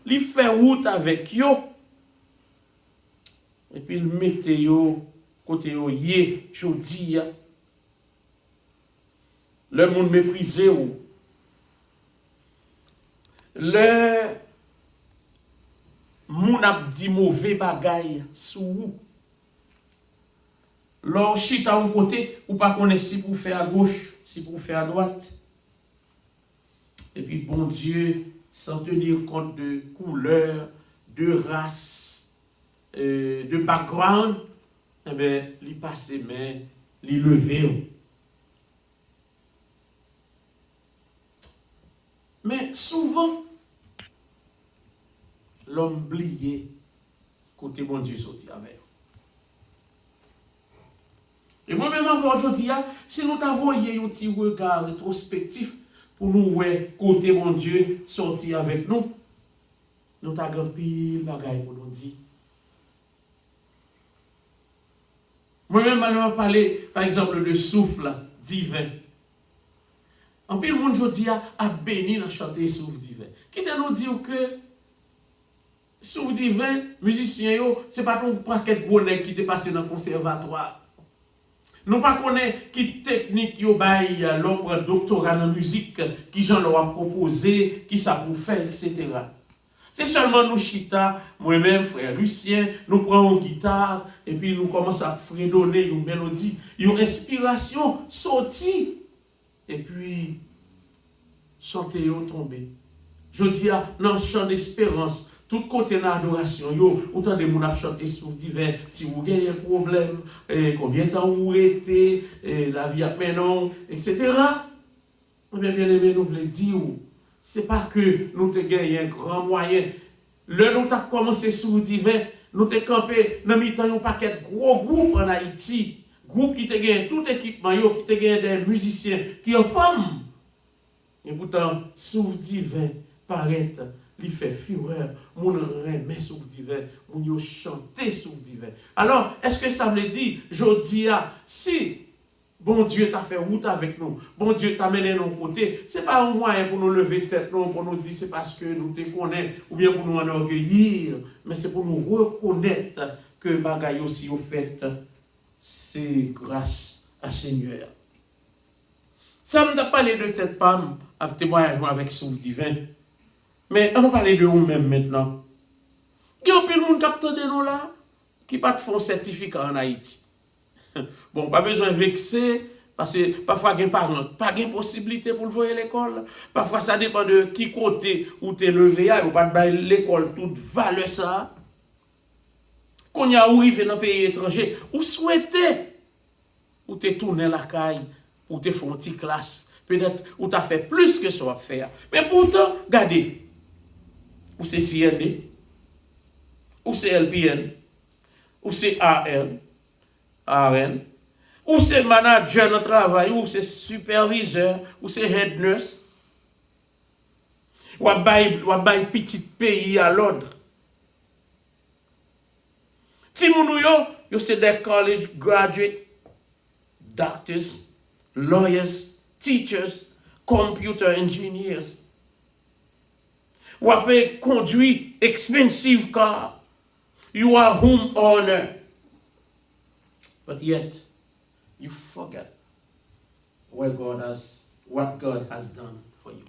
A: il fait route avec yo et puis il mette yo côté yo yé jodi. Le monde méprisé ou le monde a dit mauvais bagaille sous ou l'or chita ou côté ou pas connaître si pour faire à gauche si pour faire à droite et puis bon Dieu sans tenir compte de couleur de race de background eh ben li passe mais li lever. Mais souvent, l'homme oublié côté bon Dieu sorti avec. Et moi-même, aujourd'hui, si nous t'avons un petit regard rétrospectif pour nous voir côté bon Dieu sorti avec nous, nous t'avons pile bagaille pour nous dire. Moi-même, je vais parler, par exemple, de souffle divin. En plus, le monde aujourd'hui a béni dans chanter souffle divin. Qui te nous dit que souffle divin, musicien, ce n'est pas ton paquet de gros nègres qui t'est passé dans le conservatoire. Nous pas connaissons qui technique yo bail l'opre doctorat en musique, qui j'en leur a proposé, qui ça pour faire, etc. C'est seulement nous chita, moi-même, frère Lucien, nous prenons une guitare et puis nous commençons à fredonner une mélodie, une inspiration sortie. Et puis, chanter yo tomber. Je dis, dans le chant d'espérance, tout côté d'adoration, autant de gens chanter sur divin, si vous avez un problème, combien de temps vous êtes, la vie a maintenant, etc. Bien aimé, nous voulons dire, ce n'est pas que nous avons gagné un grand moyen. Le nous avons commencé sur divin, nous avons campé dans un paquet de gros groupes en Haïti. Groupe qui te gagne tout équipement, qui te gagne des musiciens qui ont femmes. Et pourtant, sous divin paraît, il fait fureur, mon remet sous divin, mon yo chanter sous divin. Alors, est-ce que ça veut dire, je dis, si Bon Dieu t'a fait route avec nous. Bon Dieu t'a mené nos côtés. Ce n'est pas un moyen pour nous lever tête, non, pour nous dire c'est parce que nous te connaissons, ou bien pour nous enorgueillir, mais c'est pour nous reconnaître que bagaille aussi au fait, c'est grâce à Seigneur. Ça me t'a parlé de tête pam, avec témoignage avec son divin. Mais on va parler de nous-mêmes maintenant. Il y a plus de monde qui a de nous là, qui pas de font certificat en Haïti. Bon, pas besoin de vexer, parce que parfois, il n'y a pas de possibilité pour le voir à l'école. Parfois, ça dépend de qui côté où tu es levé, ou pas de l'école, toute valeur ça. Quand il y a arrivé dans un pays étranger, ou souhaitez, ou tu es tourné la caille, ou tu fait une petite classe, peut-être, ou tu as fait plus que ce qu'on va faire. Mais pourtant, regardez, ou c'est CND, ou c'est LPN, ou c'est AN, ou c'est manager de travail, ou c'est superviseur, ou c'est head nurse, ou à bail petit pays à l'ordre. Si yo c'est des college graduates, doctors, lawyers, teachers, computer engineers. Ou à conduire expensive car, you are home owner. But yet, you forget what God has done for you.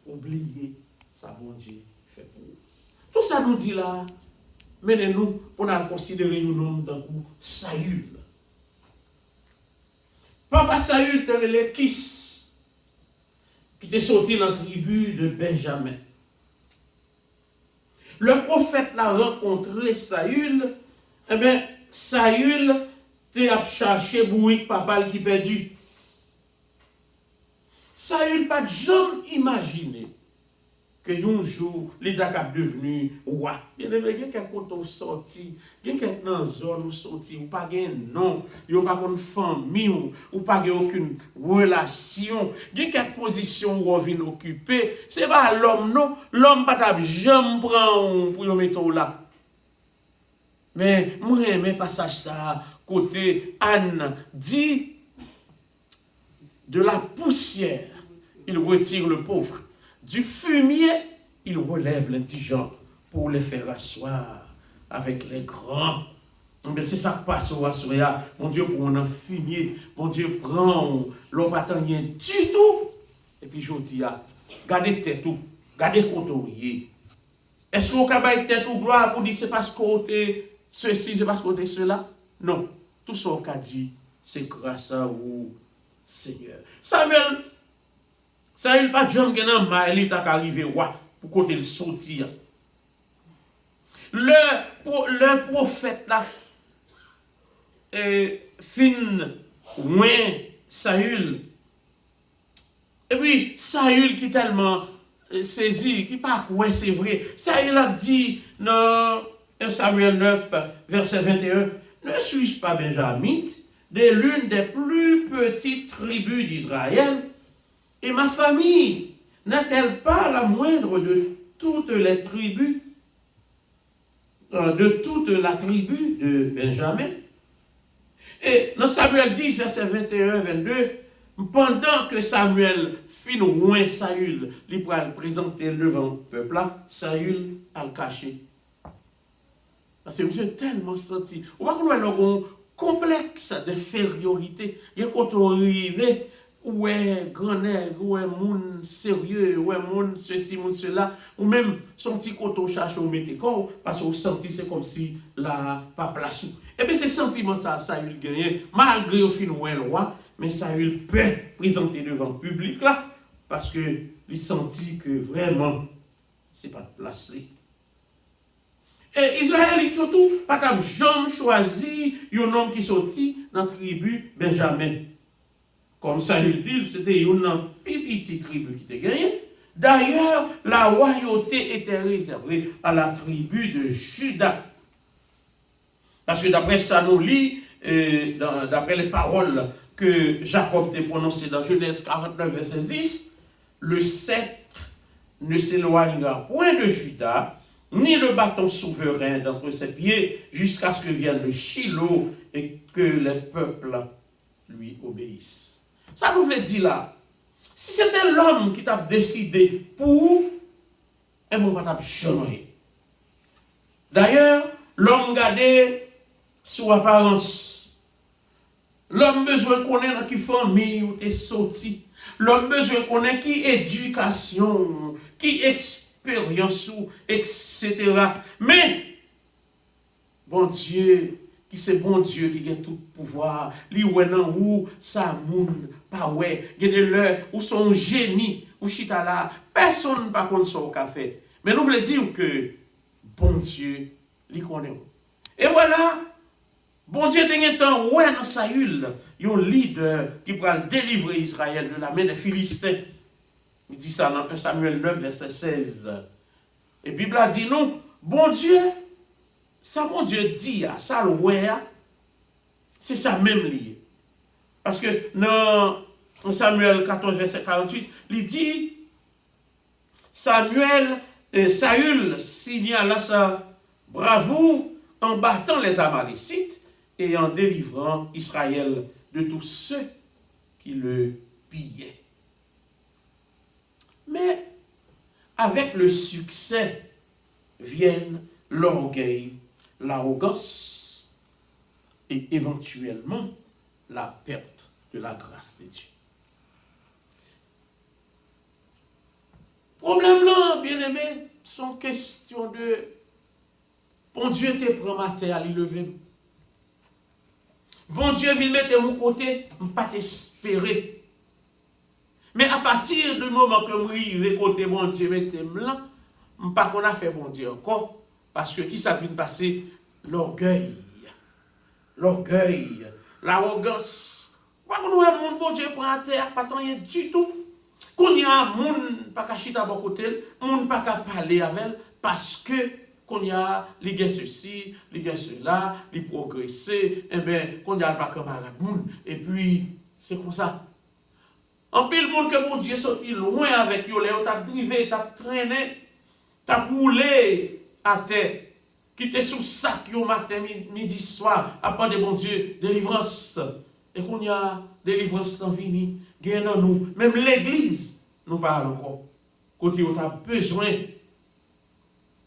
A: Oubliez ça, bon Dieu fait pour vous. Tout ça nous dit là, menez-nous, on a considéré nous nom d'un coup Saül. Papa Saül était le Kis, qui était sorti dans la tribu de Benjamin. Le prophète l'a rencontré, Saül, eh bien, Saül a cherché Bouik, papa qui perdu. Saül n'a jamais imaginé que un jour, il est devenu roi. Il y a quelqu'un qui sorti, il y a quelqu'un dans la zone où sorti, ou pas de nom, il n'y a pas de famille, ou pas aucune relation, il y a quelques positions où on vient occuper. Ce n'est pas l'homme, non. L'homme ne peut jamais prendre pour le mettre là. Mais moi, j'aime passage ça, côté Anne dit, de la poussière, il retire le pauvre. Du fumier, il relève l'indigent pour les faire asseoir avec les grands. C'est ça qui passe au Assoya. Mon Dieu, pour un fumier, mon Dieu, prend l'homme pas rien du tout. Et puis je dis, gardez tête tout, gardez couturier. Est-ce qu'on peut tête ou gloire pour dire c'est parce qu'on est ceci, c'est parce qu'on est cela? Non. Tout ce qu'on a dit, c'est grâce à vous, Seigneur. Saül pas jamais gagné mal, il est arrivé roi pour côté le sortir. Le prophète là fin loin Saül. Et puis Saül qui tellement saisi, qui pas quoi c'est vrai. Saül a dit dans 1 Samuel 9 verset 21, ne suis-je pas benjamite de l'une des plus petites tribus d'Israël? Et ma famille n'a-t-elle pas la moindre de toutes les tribus, de toute la tribu de Benjamin? Et dans Samuel 10, verset 21-22, pendant que Samuel fit loin Saül, il pourra le présenter devant le peuple là, Saül a le caché. Parce que monsieur tellement senti. On va voir un complexe d'infériorité. Il y a quand on arrive, ouais, grand nègre, ouais, moun sérieux, ouais, moun ceci, moun cela, ou même son petit coton cherche au métécor, parce qu'on senti c'est comme si la pas place. Et bien, c'est sentiment ça, Saül gagné, malgré au fin ouais, le roi, mais Saül peut présenter devant le public là, parce que il sentit que vraiment, c'est pas placé. Et Israël, surtout, pas jamais choisi un homme qui sortit dans la tribu Benjamin. Comme Saül dit, c'était une petite tribu qui était gagnée. D'ailleurs, la royauté était réservée à la tribu de Juda. Parce que d'après ça, nous lit, d'après les paroles que Jacob a prononcées dans Genèse 49, verset 10, le sceptre ne s'éloignera point de Juda, ni le bâton souverain d'entre ses pieds, jusqu'à ce que vienne le Shiloh et que les peuples lui obéissent. Ça nous veut dire là, si c'était l'homme qui t'a décidé pour, et mon pas jamais. D'ailleurs, l'homme gardé sous apparence. L'homme besoin de connaître dans qui famille ou t'es sorti. L'homme besoin de connaître qui éducation, qui expérience, etc. Mais, bon Dieu, qui c'est bon Dieu qui a tout pouvoir, li ouè nan ou, sa moun, pa ouè, il y a des l'heure où son génie, ou chita là, personne pas contre son café. Mais nous voulons dire que, bon Dieu, li connaît. Et voilà, bon Dieu ten un temps, ouais, dans Saül, un leader qui va délivrer Israël de la main des Philistins. Il dit ça dans 1 Samuel 9, verset 16. Et la Bible a dit non, bon Dieu, ça bon Dieu dit, ça le ouais, c'est ça même lié. Parce que dans Samuel 14, verset 48, il dit, Saül signala sa bravoure en battant les Amalécites et en délivrant Israël de tous ceux qui le pillaient. Mais avec le succès viennent l'orgueil, l'arrogance et éventuellement la perte de la grâce de Dieu. Problème là, bien aimé, sont question de bon Dieu te prend ma terre à l'élever. Bon Dieu vient mettre mon côté, je ne pas t'espérer. Mais à partir du moment que je arrive côté bon Dieu, mettez-moi là, je ne pas qu'on a fait bon Dieu encore. Parce que qui ça vient passer? L'orgueil, l'arrogance. Quand nous avons mon bon Dieu pour la terre, pas rien du tout. Quand il y a un monde pas qu'à chiter à bon côté, monde pas qu'à parler avec elle, parce que quand il y a les gars ceci, les gars cela, les progresser, et bien quand il y a pas camarade monde, et puis c'est comme ça. En pile monde que mon Dieu sorti loin avec eux, là, t'as drivé, t'as traîné, t'as roulé à terre, qui était sous sac au matin, midi, soir, après de bon Dieu, délivrance. Et qu'on y a délivrance dans fini, gagne dans nous, même l'église, nous parlons encore. Côté où tu as besoin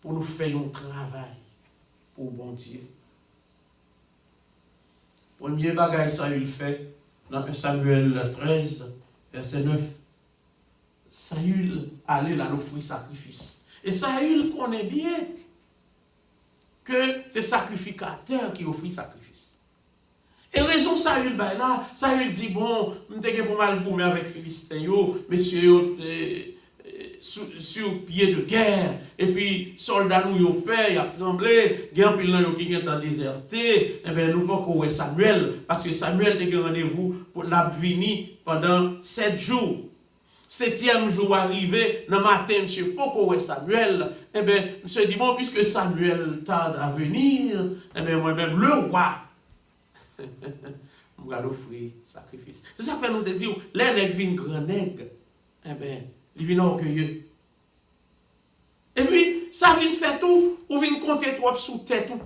A: pour nous faire un travail pour bon Dieu. Premier bagage, Saül fait dans 1 Samuel 13, verset 9. Saül allait là l'offrir sacrifice. Et Saül connaît bien que c'est sacrificateur qui offrit sacrifice. Et raison Saül, ben là, Saül dit, bon, je n'ai pas mal gourmé avec Philistin, messieurs, sur pied de guerre, et puis soldats nous ont peur, ils ont tremblé, il y a un pilan qui est en déserté, et bien nous pas courir Samuel, parce que Samuel a rendez-vous pour la venir pendant 7 jours. 7e jour arrivé, le matin, monsieur Poko Samuel, eh bien, monsieur dit, bon, puisque Samuel tarde à venir, eh bien, moi-même, le roi, je vais l'offrir sacrifice. C'est ça fait nous de dire, les nègres viennent grand nègre, eh bien, ils viennent orgueilleux. Et puis, ça vient faire tout, ou vient compter trop sous tête tout.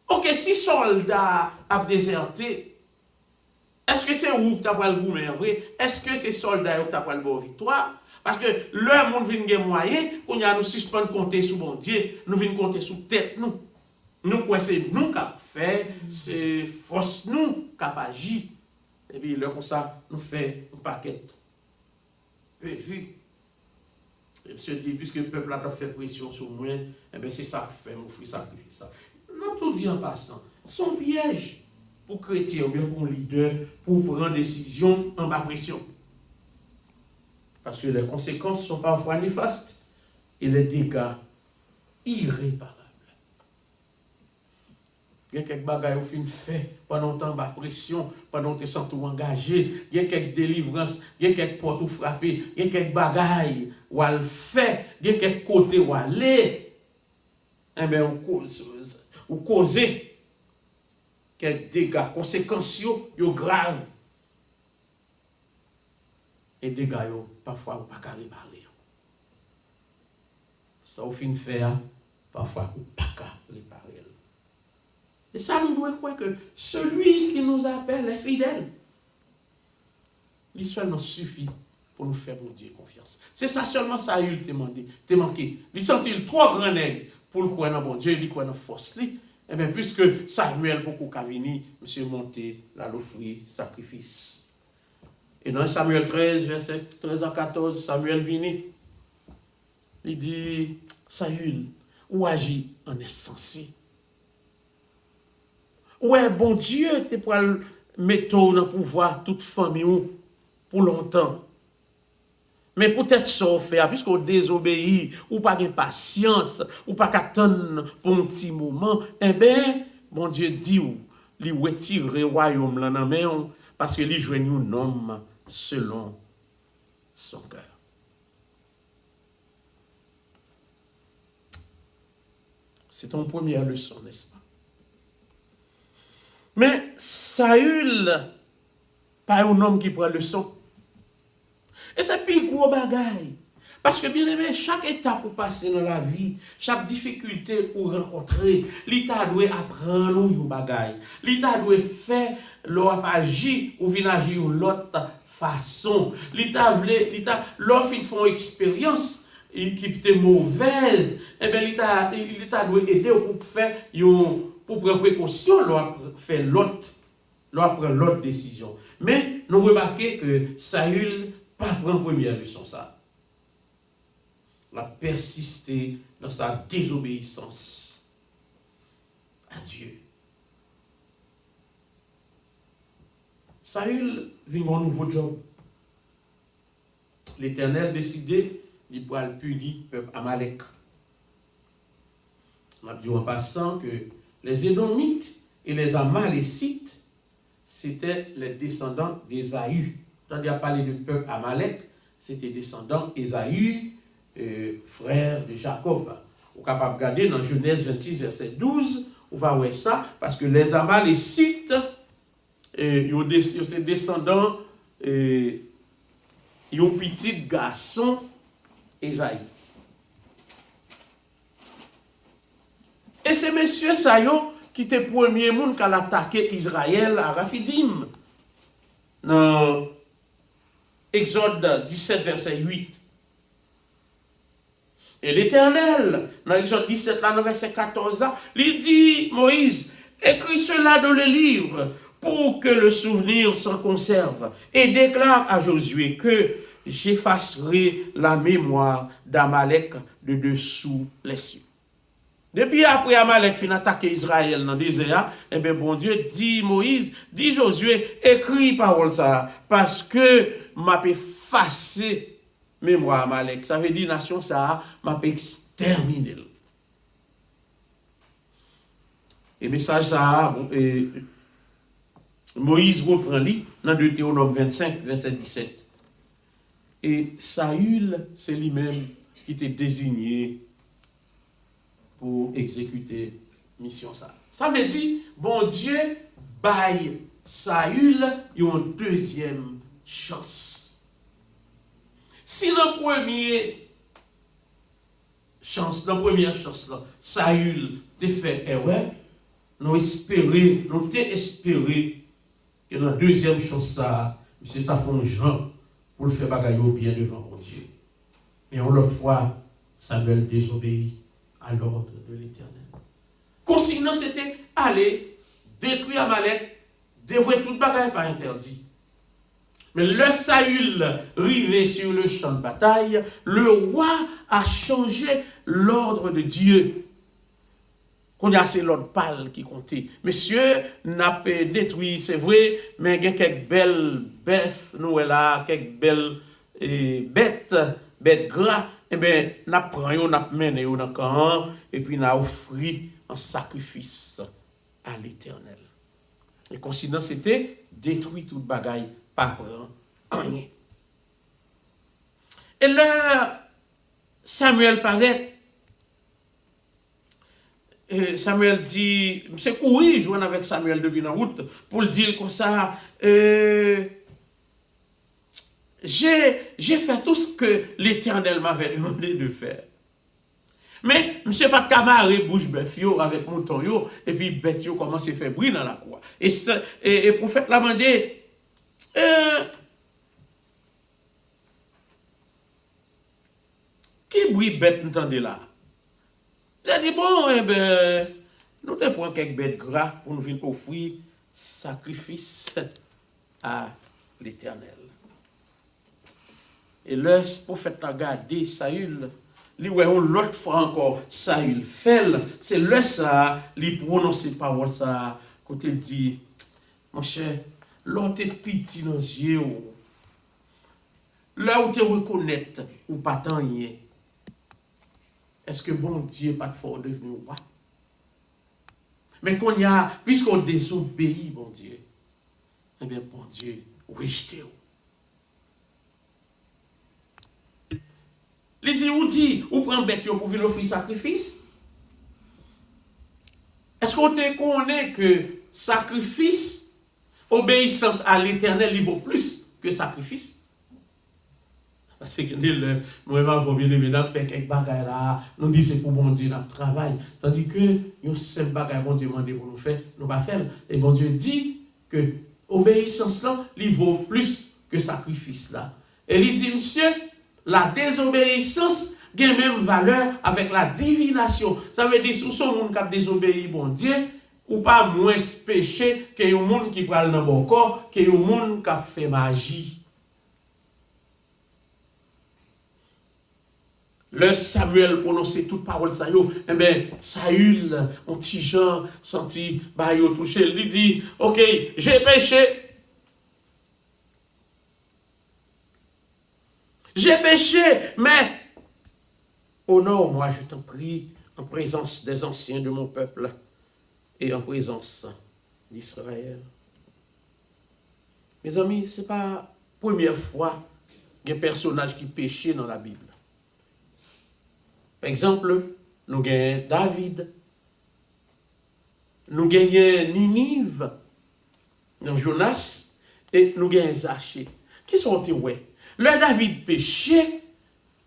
A: Ok, si soldat a déserté, est-ce que c'est où que tu as le goût, vrai? Est-ce que c'est soldat où tu as le bon victoire? Parce que le monde vient de moyen, qu'on a nous suspendre compter sous bon Dieu, nous venons compter sous tête nous. Nous quoi c'est nous qui fait, c'est force nous qui agit. Et puis là comme ça, nous fait un paquet. Peu vu. Et monsieur dit, puisque le peuple a fait pression sur moi, eh bien c'est ça que fait, mon frère sacrifice ça. Non, tout dit en passant, son piège. Pour chrétien ou bien pour un leader, pour prendre décision en bas pression. Parce que les conséquences sont parfois néfastes et les dégâts irréparables. Il y a quelques bagailles au fin fait pendant temps bas pression, pendant que tu sens tout engagé, il y a quelques délivrances, il y a quelques portes où frapper, il y a quelques bagailles où elle fait, il y a quelques côtés où aller. Eh bien, ou causer quelques dégâts, conséquences graves. Et dégâts parfois ou pas qu'à réparer. Ça au fin de faire, parfois ou pas qu'à réparer. Et ça nous doit croire que celui qui nous appelle est fidèle. il seulement suffit pour nous faire, mon Dieu, confiance. C'est ça seulement Saül t'a manqué. Il sentit trop grand nègre pour le croire dans bon Dieu, il croit dans force. Eh bien, puisque Samuel, beaucoup Cavini, monsieur monté, là, l'offrir sacrifice. Et dans Samuel 13, verset 13 à 14, Samuel vini. Il dit, Saül, ou agit en insensé. Ouais, bon Dieu, t'es pour mettre dans le pouvoir toute famille pour longtemps. Mais peut-être ça fait, puisqu'on désobéit, ou pas de patience, ou pas qu'attendre pour un petit moment, eh bien, bon Dieu dit, il retire le royaume là dans main, parce qu'il joigne un homme selon son cœur. C'est ton première leçon, n'est-ce pas? Mais Saül, pas un homme qui prend leçon. Et c'est plus gros bagaille. Parce que bien aimé, chaque étape pour passer dans la vie, chaque difficulté pour rencontrer, l'État doit apprendre une bagaille. L'État doit faire leur agir ou venir agir de l'autre façon. L'État, leur font expérience qui était mauvaise, eh bien l'État doit aider pour faire pour prendre précaution, leur faire l'autre, leur prendre l'autre décision. Mais nous remarquons que Saül pas prendre première leçon ça. Il a persisté dans sa désobéissance à Dieu. Saül vit un nouveau job. L'Éternel décidé il pourra punir le peuple Amalek. On a dit en passant que les Édomites et les Amalécites, c'était les descendants d'Ésaü. Quand il a parlé du peuple Amalek, c'était descendant d'Ésaü, frère de Jacob. Vous êtes capable de regarder dans Genèse 26, verset 12, on va voir ça, parce que les Amalécites, ils ont des descendants, ils ont petit garçon, Ésaïe. Et c'est monsieur Sayo qui était le premier monde qui a attaqué Israël à Raphidim. Dans Exode 17, verset 8. Et l'Éternel, dans Exode 17, là, verset 14, là, il dit, Moïse, écris cela dans le livre pour que le souvenir s'en conserve et déclare à Josué que j'effacerai la mémoire d'Amalek de dessous les cieux. Depuis après Amalek fin attaquer Israël dans le désert, eh bien bon Dieu dit Moïse, dit Josué, écris parole ça, parce que m'a effacé mémoire Amalek. Ça veut dire nation ça m'a exterminé. Et message ça, Moïse reprend lui dans Deutéronome 25, verset 17. Et Saül, c'est lui-même qui était désigné pour exécuter mission ça. Ça veut dire, bon Dieu baille Saül une deuxième chance. Si la première chance là, Saül te fait erreur, nous espérons que dans la deuxième chance ça, c'est à fond Jean pour le faire bagailler bien devant mon Dieu. Mais en l'autre fois, Samuel désobéit à l'ordre de l'Éternel. Consignant, c'était aller détruire Amalek, dévouer toute bagaille pas interdit. Mais le Saül rivé sur le champ de bataille, le roi a changé l'ordre de Dieu. Qu'on y a c'est l'ordre pâle qui comptait. Monsieur n'a pas détruit, c'est vrai, mais il y a quelques belles bœufs, nous là, quelques belles bêtes gras. Eh bien, nous prenons, nous menons dans le camp, et puis nous offrons un sacrifice à l'Éternel. Et considérant c'était détruit toute bagaille, pas prendre rien. Et là, Samuel paraît. Samuel dit, c'est courir, jouer avec Samuel depuis la route, pour le dire comme ça, j'ai fait tout ce que l'Éternel m'avait demandé de faire. Mais je ne sais pas camaré bouche bœuf avec mouton yo, et puis bête yo commence à faire bruit dans la cour. Et pour faire la demandé, Qui bruit bête entendez là? J'ai dit, bon, eh ben, nous te prenons quelques bêtes gras pour nous venir offrir sacrifice à l'Éternel. Et le prophète a gardé Saül, lui, ouais, l'autre fois encore, Saül fait, c'est le ça, lui prononce parole ça, quand il dit, mon cher, l'autre est petit dans les yeux, là où tu reconnais ou pas tant rien. Est-ce que bon Dieu pas de fort devenu roi? Mais qu'on y a, puisqu'on désobéit, bon Dieu, eh bien, bon Dieu, rejetez-vous. Il dit, ou prend bête pour venir offrir sacrifice? Est-ce qu'on te connaît que sacrifice, obéissance à l'Éternel, il vaut plus que sacrifice? Parce que nous avons bien aimé, nous fait quelques bagages là, nous disons c'est pour bon Dieu, notre travail. Tandis que nous sommes bagages bon Dieu demande pour nous faire, nous ne pas faire. Et bon Dieu dit que obéissance là, il vaut plus que sacrifice là. Et il dit, monsieur, la désobéissance a même valeur avec la divination. Ça veut dire, si vous êtes qui a désobéi, bon Dieu, ou pas moins péché que les gens qui parlent dans mon corps, que les gens qui ont fait magie. Le Samuel prononçait toute parole ça yo, eh bien, Saül, mon petit Jean, senti, bah, yo touché, il dit, ok, j'ai péché. J'ai péché, mais honore-moi, je t'en prie, en présence des anciens de mon peuple et en présence d'Israël. Mes amis, ce n'est pas la première fois qu'il y a un personnage qui péchait dans la Bible. Par exemple, nous gagnons David, nous gagnons Ninive, dans Jonas, et nous gagnons Zachée. Qui sont-ils, ouais? Le David péché,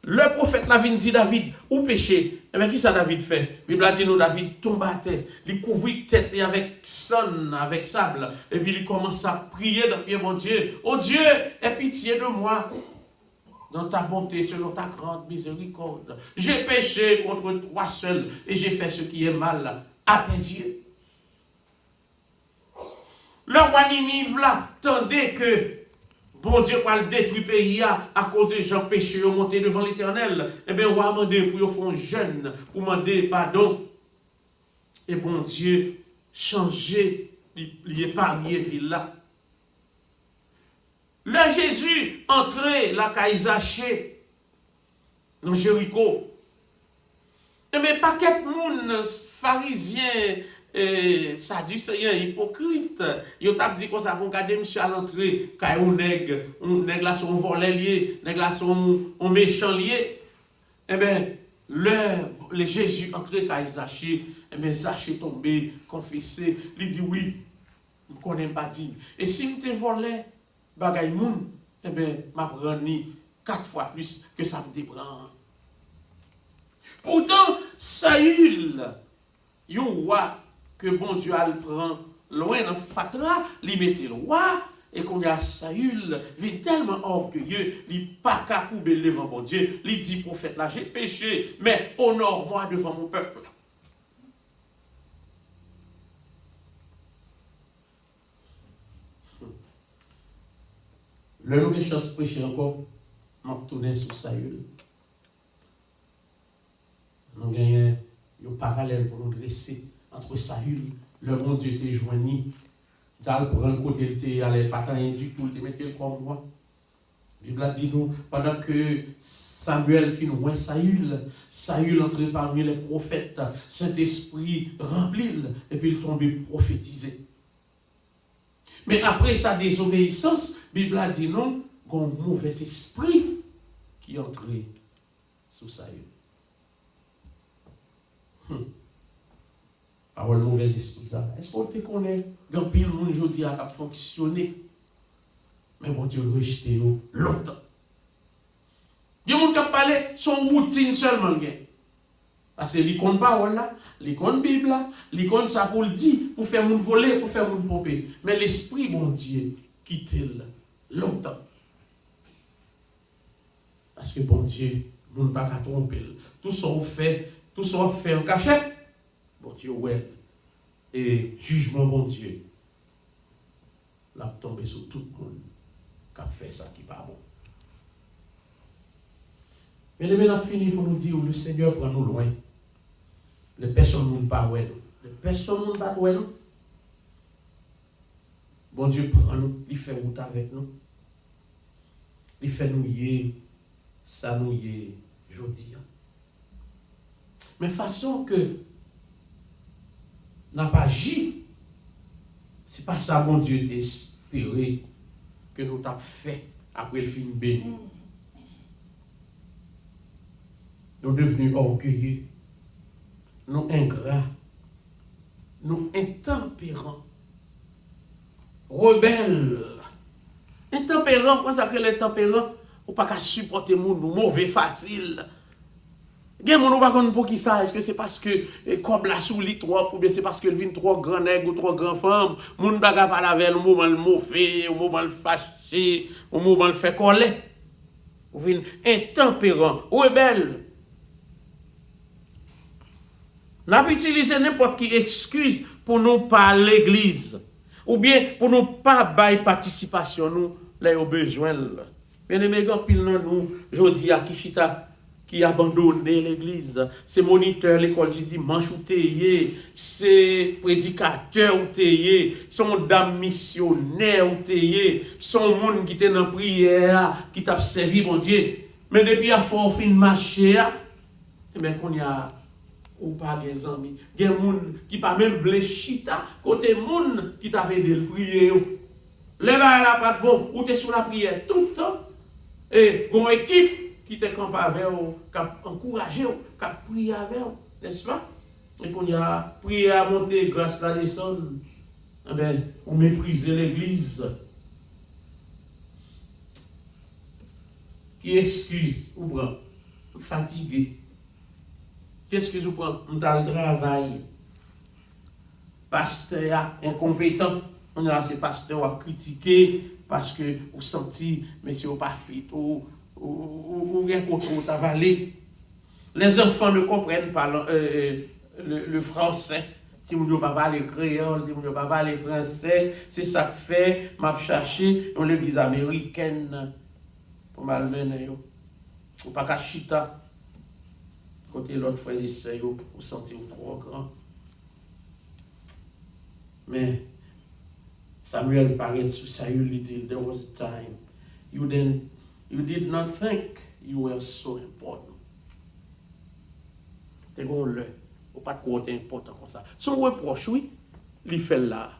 A: le prophète David dit David, où péché? Eh bien, qui ça David fait? La Bible a dit nous, David tombe à terre, il couvrit tête avec son, avec sable, et puis il commence à prier dans le mon Dieu. Oh Dieu, aie pitié de moi, dans ta bonté, selon ta grande miséricorde. J'ai péché contre toi seul, et j'ai fait ce qui est mal à tes yeux. Le roi Ninive là, tendez que bon Dieu va le détruire le pays à cause des gens péchés montés devant l'Éternel. Eh bien, on va demander pour faire un jeûne, pour demander pardon. Et bon Dieu, changer, l'épargner ville là. Là, Jésus entrait la Zachée dans Jéricho. Eh bien, pas quelques monde pharisiens, sadducéens, hypocrites. Ils ont dit qu'on s'est regardé monsieur à l'entrée, quand un nègre là sont volés liés, nègre là sont méchants liés. Eh bien, le Jésus entrait quand Zachée, eh bien, Zachée tombé, confessé, il dit oui, je ne connais pas digne. Et si je te volé, bagay moun, eh bien, m'a pris 4 fois plus que ça me déprend. Pourtant, Saül, yon roi que bon Dieu a le prend loin dans Fatra, il mettait le roi, et qu'on a Saül, vit tellement orgueilleux, il pas qu'à couper devant bon Dieu, il dit prophète là, j'ai péché, mais honore-moi devant mon peuple. Le nom de chance prêcher encore, m'a tourné sur Saül. Nous gagnons un parallèle pour nous dresser entre Saül, le bon Dieu te joigni, dans pour un côté, tu n'allais pas rien du tout, tu mettais comme moi. La Bible a dit nous, pendant que Samuel fit loin Saül, Saül entrait parmi les prophètes, Saint-Esprit remplit, et puis il tombait prophétiser. Mais après sa désobéissance, la Bible a dit non, qu'il y a un mauvais esprit qui est entré sous Saül. Parole mauvais esprit, ça. Est-ce qu'on te connaît? Quand pile monde aujourd'hui a fonctionné, mais bon Dieu rejeté longtemps. Il y a des gens qui parlé son routine seulement. Parce que l'icône parole là, l'icône Bible là, l'icône ça pour le dire, pour faire mon voler, pour faire mon pomper. Mais l'esprit, bon Dieu, quitte longtemps. Parce que bon Dieu, Moun pas qu'à tromper. Tout ça fait en cachette. Bon Dieu, ouais. Et jugement, bon Dieu, l'a tombé sur tout le monde qui a fait ça qui pas bon. Mais les gens fini pour nous dire le Seigneur prend nous loin. Les personnes ne pas ouais. Les personnes ne pas ouais. Bon Dieu prend nous, il fait route avec nous. Il fait nous y ça nous y jodi. Mais façon que n'a pas agi, c'est pas ça mon Dieu d'espérer que nous t'avons fait après le film béni. Nous devenus orgueilleux, nous ingrats, nous intempérants, rebelles. Intempérants, comment ça fait l'intempérant? Ou pas qu'à supporter nous mauvais facile. Gen moun ou pa konn pou ki ça, est-ce que c'est parce que comme la sou li trop ou bien c'est parce que vin trop grand nèg ou trop grand femme, moun baga pa avec le moment le mauvais, au moment le fâché, au moment le fait colère. Ou vin intempérant, rebelle. N'a pas utilisé n'importe qui excuse pour nous pas l'église ou bien pour nous pas bail participation nous les au besoin. Bien aimé grand pile nous jodi a Kishita qui a abandonné l'église, c'est moniteur l'école du dimanche ou teyé, c'est prédicateur ou teyé, son dame missionnaire ou teyé, son monde qui était dans prière, qui t'a servi mon Dieu. Mais depuis à fort fin marché, eh bien qu'on y a ou pas des amis, il y a monde qui pas même vle chita côté monde qui t'a aidé le prier. Les là pas bon, ou t'es sur la prière tout le temps et gon équipe qui te campe avec vous, qui a encouragé, qui a prié avec vous, n'est-ce pas? Et qu'on y a prié à monter grâce à la descendre, eh bien, vous méprisez l'église. Qui excuse, vous prend, fatigué. Qui excuse, vous prend, on a le travail. Pasteur incompétent, on a ces pasteurs à critiquer parce que vous sentez, monsieur, pas fit, ou rien contre avalé. Les enfants ne comprennent pas le français. Si vous ne parlez pas les créoles, si vous ne parlez pas les français, c'est ça que fait, m'a cherché dans l'église américaine pour malmener. Ou pas qu'à chita. Côté l'autre frère et sœur, vous sentez trop grand. Mais Samuel paraît sous Saül, il dit, there was a time. You did not think you were so important. T'es gon le, ou pas trop important comme ça. Son reproche, oui, il fait là.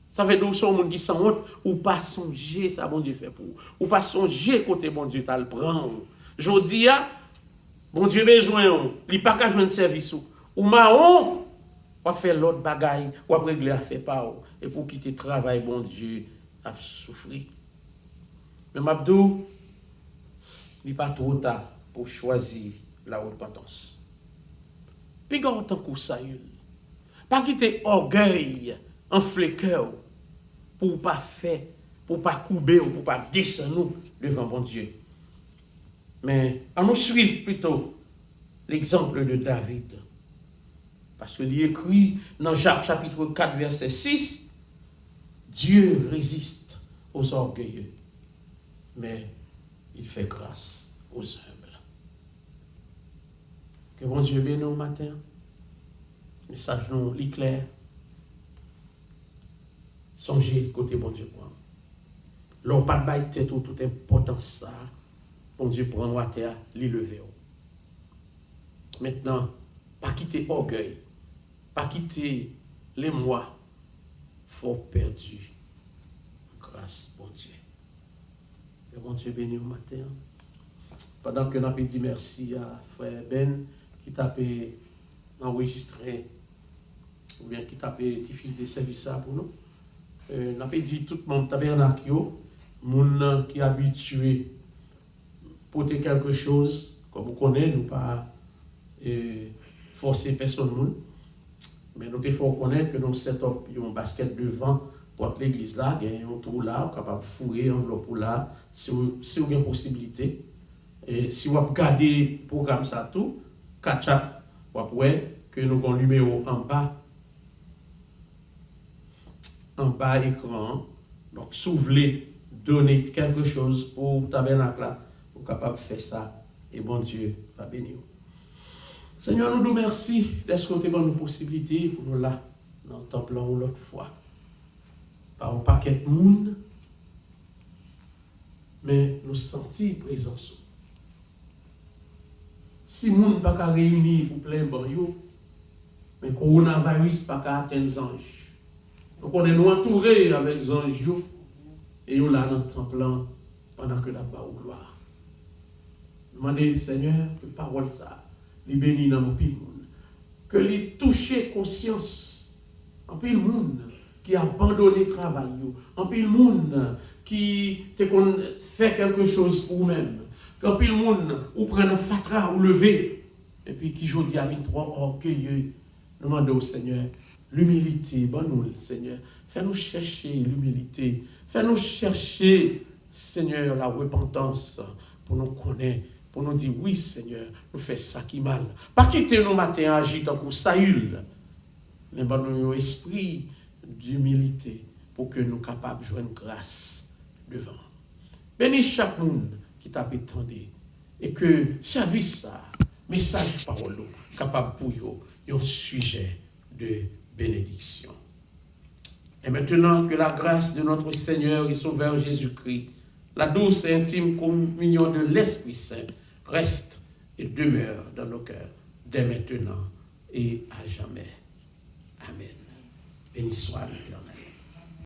A: Ça fait d'où son monde qui s'en honte, ou pas songer ça bon Dieu fait pour. Ou pas songer côté bon Dieu t'a le prend. Jodi a, bon Dieu besoin, il pas qu'à joindre service ou maon, ou faire l'autre bagaille, ou après régler affaire pas et pour quitter travail bon Dieu a souffrir. Mais Mabdou, il n'est pas trop tard pour choisir la repentance. Puis quand on tant que ça, pas quitter orgueil, enflé cœur, pour pas faire, pour pas couper ou pour pas descendre devant bon Dieu. Mais on nous suit plutôt l'exemple de David. Parce que il écrit dans Jacques chapitre 4 verset 6, Dieu résiste aux orgueilleux, mais il fait grâce aux humbles. Que bon Dieu bénisse au matin. Message nous clair. Songez côté bon Dieu. L'on pas de bail tête ou toute importance ça. Bon Dieu prend à terre, l'y lever. Maintenant, pas quitter orgueil, pas quitter les mois, fort perdu. Grâce bon Dieu. Que bon Dieu bénisse au matin. Pendant que nous avons dit merci à frère Ben qui t'a enregistré ou bien qui t'a diffusé service ça pour nous. Nous avons dit tout le monde tabernacle, monde qui est habitué porter quelque chose, comme vous connaissez, nous pas forcer personne, mais nous devons connaître que nous set-up un basket devant pour l'église là, il y a un trou là, capable de fourrer enveloppe là, si vous avez une possibilité. Et si vous regardez le programme ça tout, catch-up, vous voyez que nous avons un numéro en bas écran. Donc, si vous voulez donner quelque chose pour le tabernacle, vous êtes capable de faire ça. Et bon Dieu va bénir. Seigneur, nous nous remercions d'être nos possibilités pour nous là, dans le temple ou l'autre fois. Par un paquet de monde, mais nous sentis présence. Si le monde n'est pas réuni pour plein de barrières, mais le coronavirus n'est pas atteindre les anges. Donc on est nous entourés avec les anges et nous là dans le temple pendant que la gloire. Demandez Seigneur que parole ça, les bénis dans mon pays, que les toucher conscience, en pays le monde qui a abandonné le travail, en pays le monde qui fait quelque chose pour vous-même, en pays le monde ou prend un fatra ou lever, et puis qui joue à 23 orgueilleux, demandez au Seigneur l'humilité, bon nous Seigneur, fais-nous chercher l'humilité, fais-nous chercher Seigneur la repentance pour nous connaître. Pour nous dire, oui Seigneur, nous faisons ça qui mal. Pas quitter nos matins agis tant que Saül, mais nous un esprit d'humilité pour que nous soyons capables de joindre grâce devant. Bénis chaque monde qui t'a attendu et que service ça, message parole, capable pour eux, un sujet de bénédiction. Et maintenant que la grâce de notre Seigneur et Sauveur Jésus-Christ, la douce et intime communion de l'Esprit Saint reste et demeure dans nos cœurs dès maintenant et à jamais. Amen. Béni soit l'Éternel.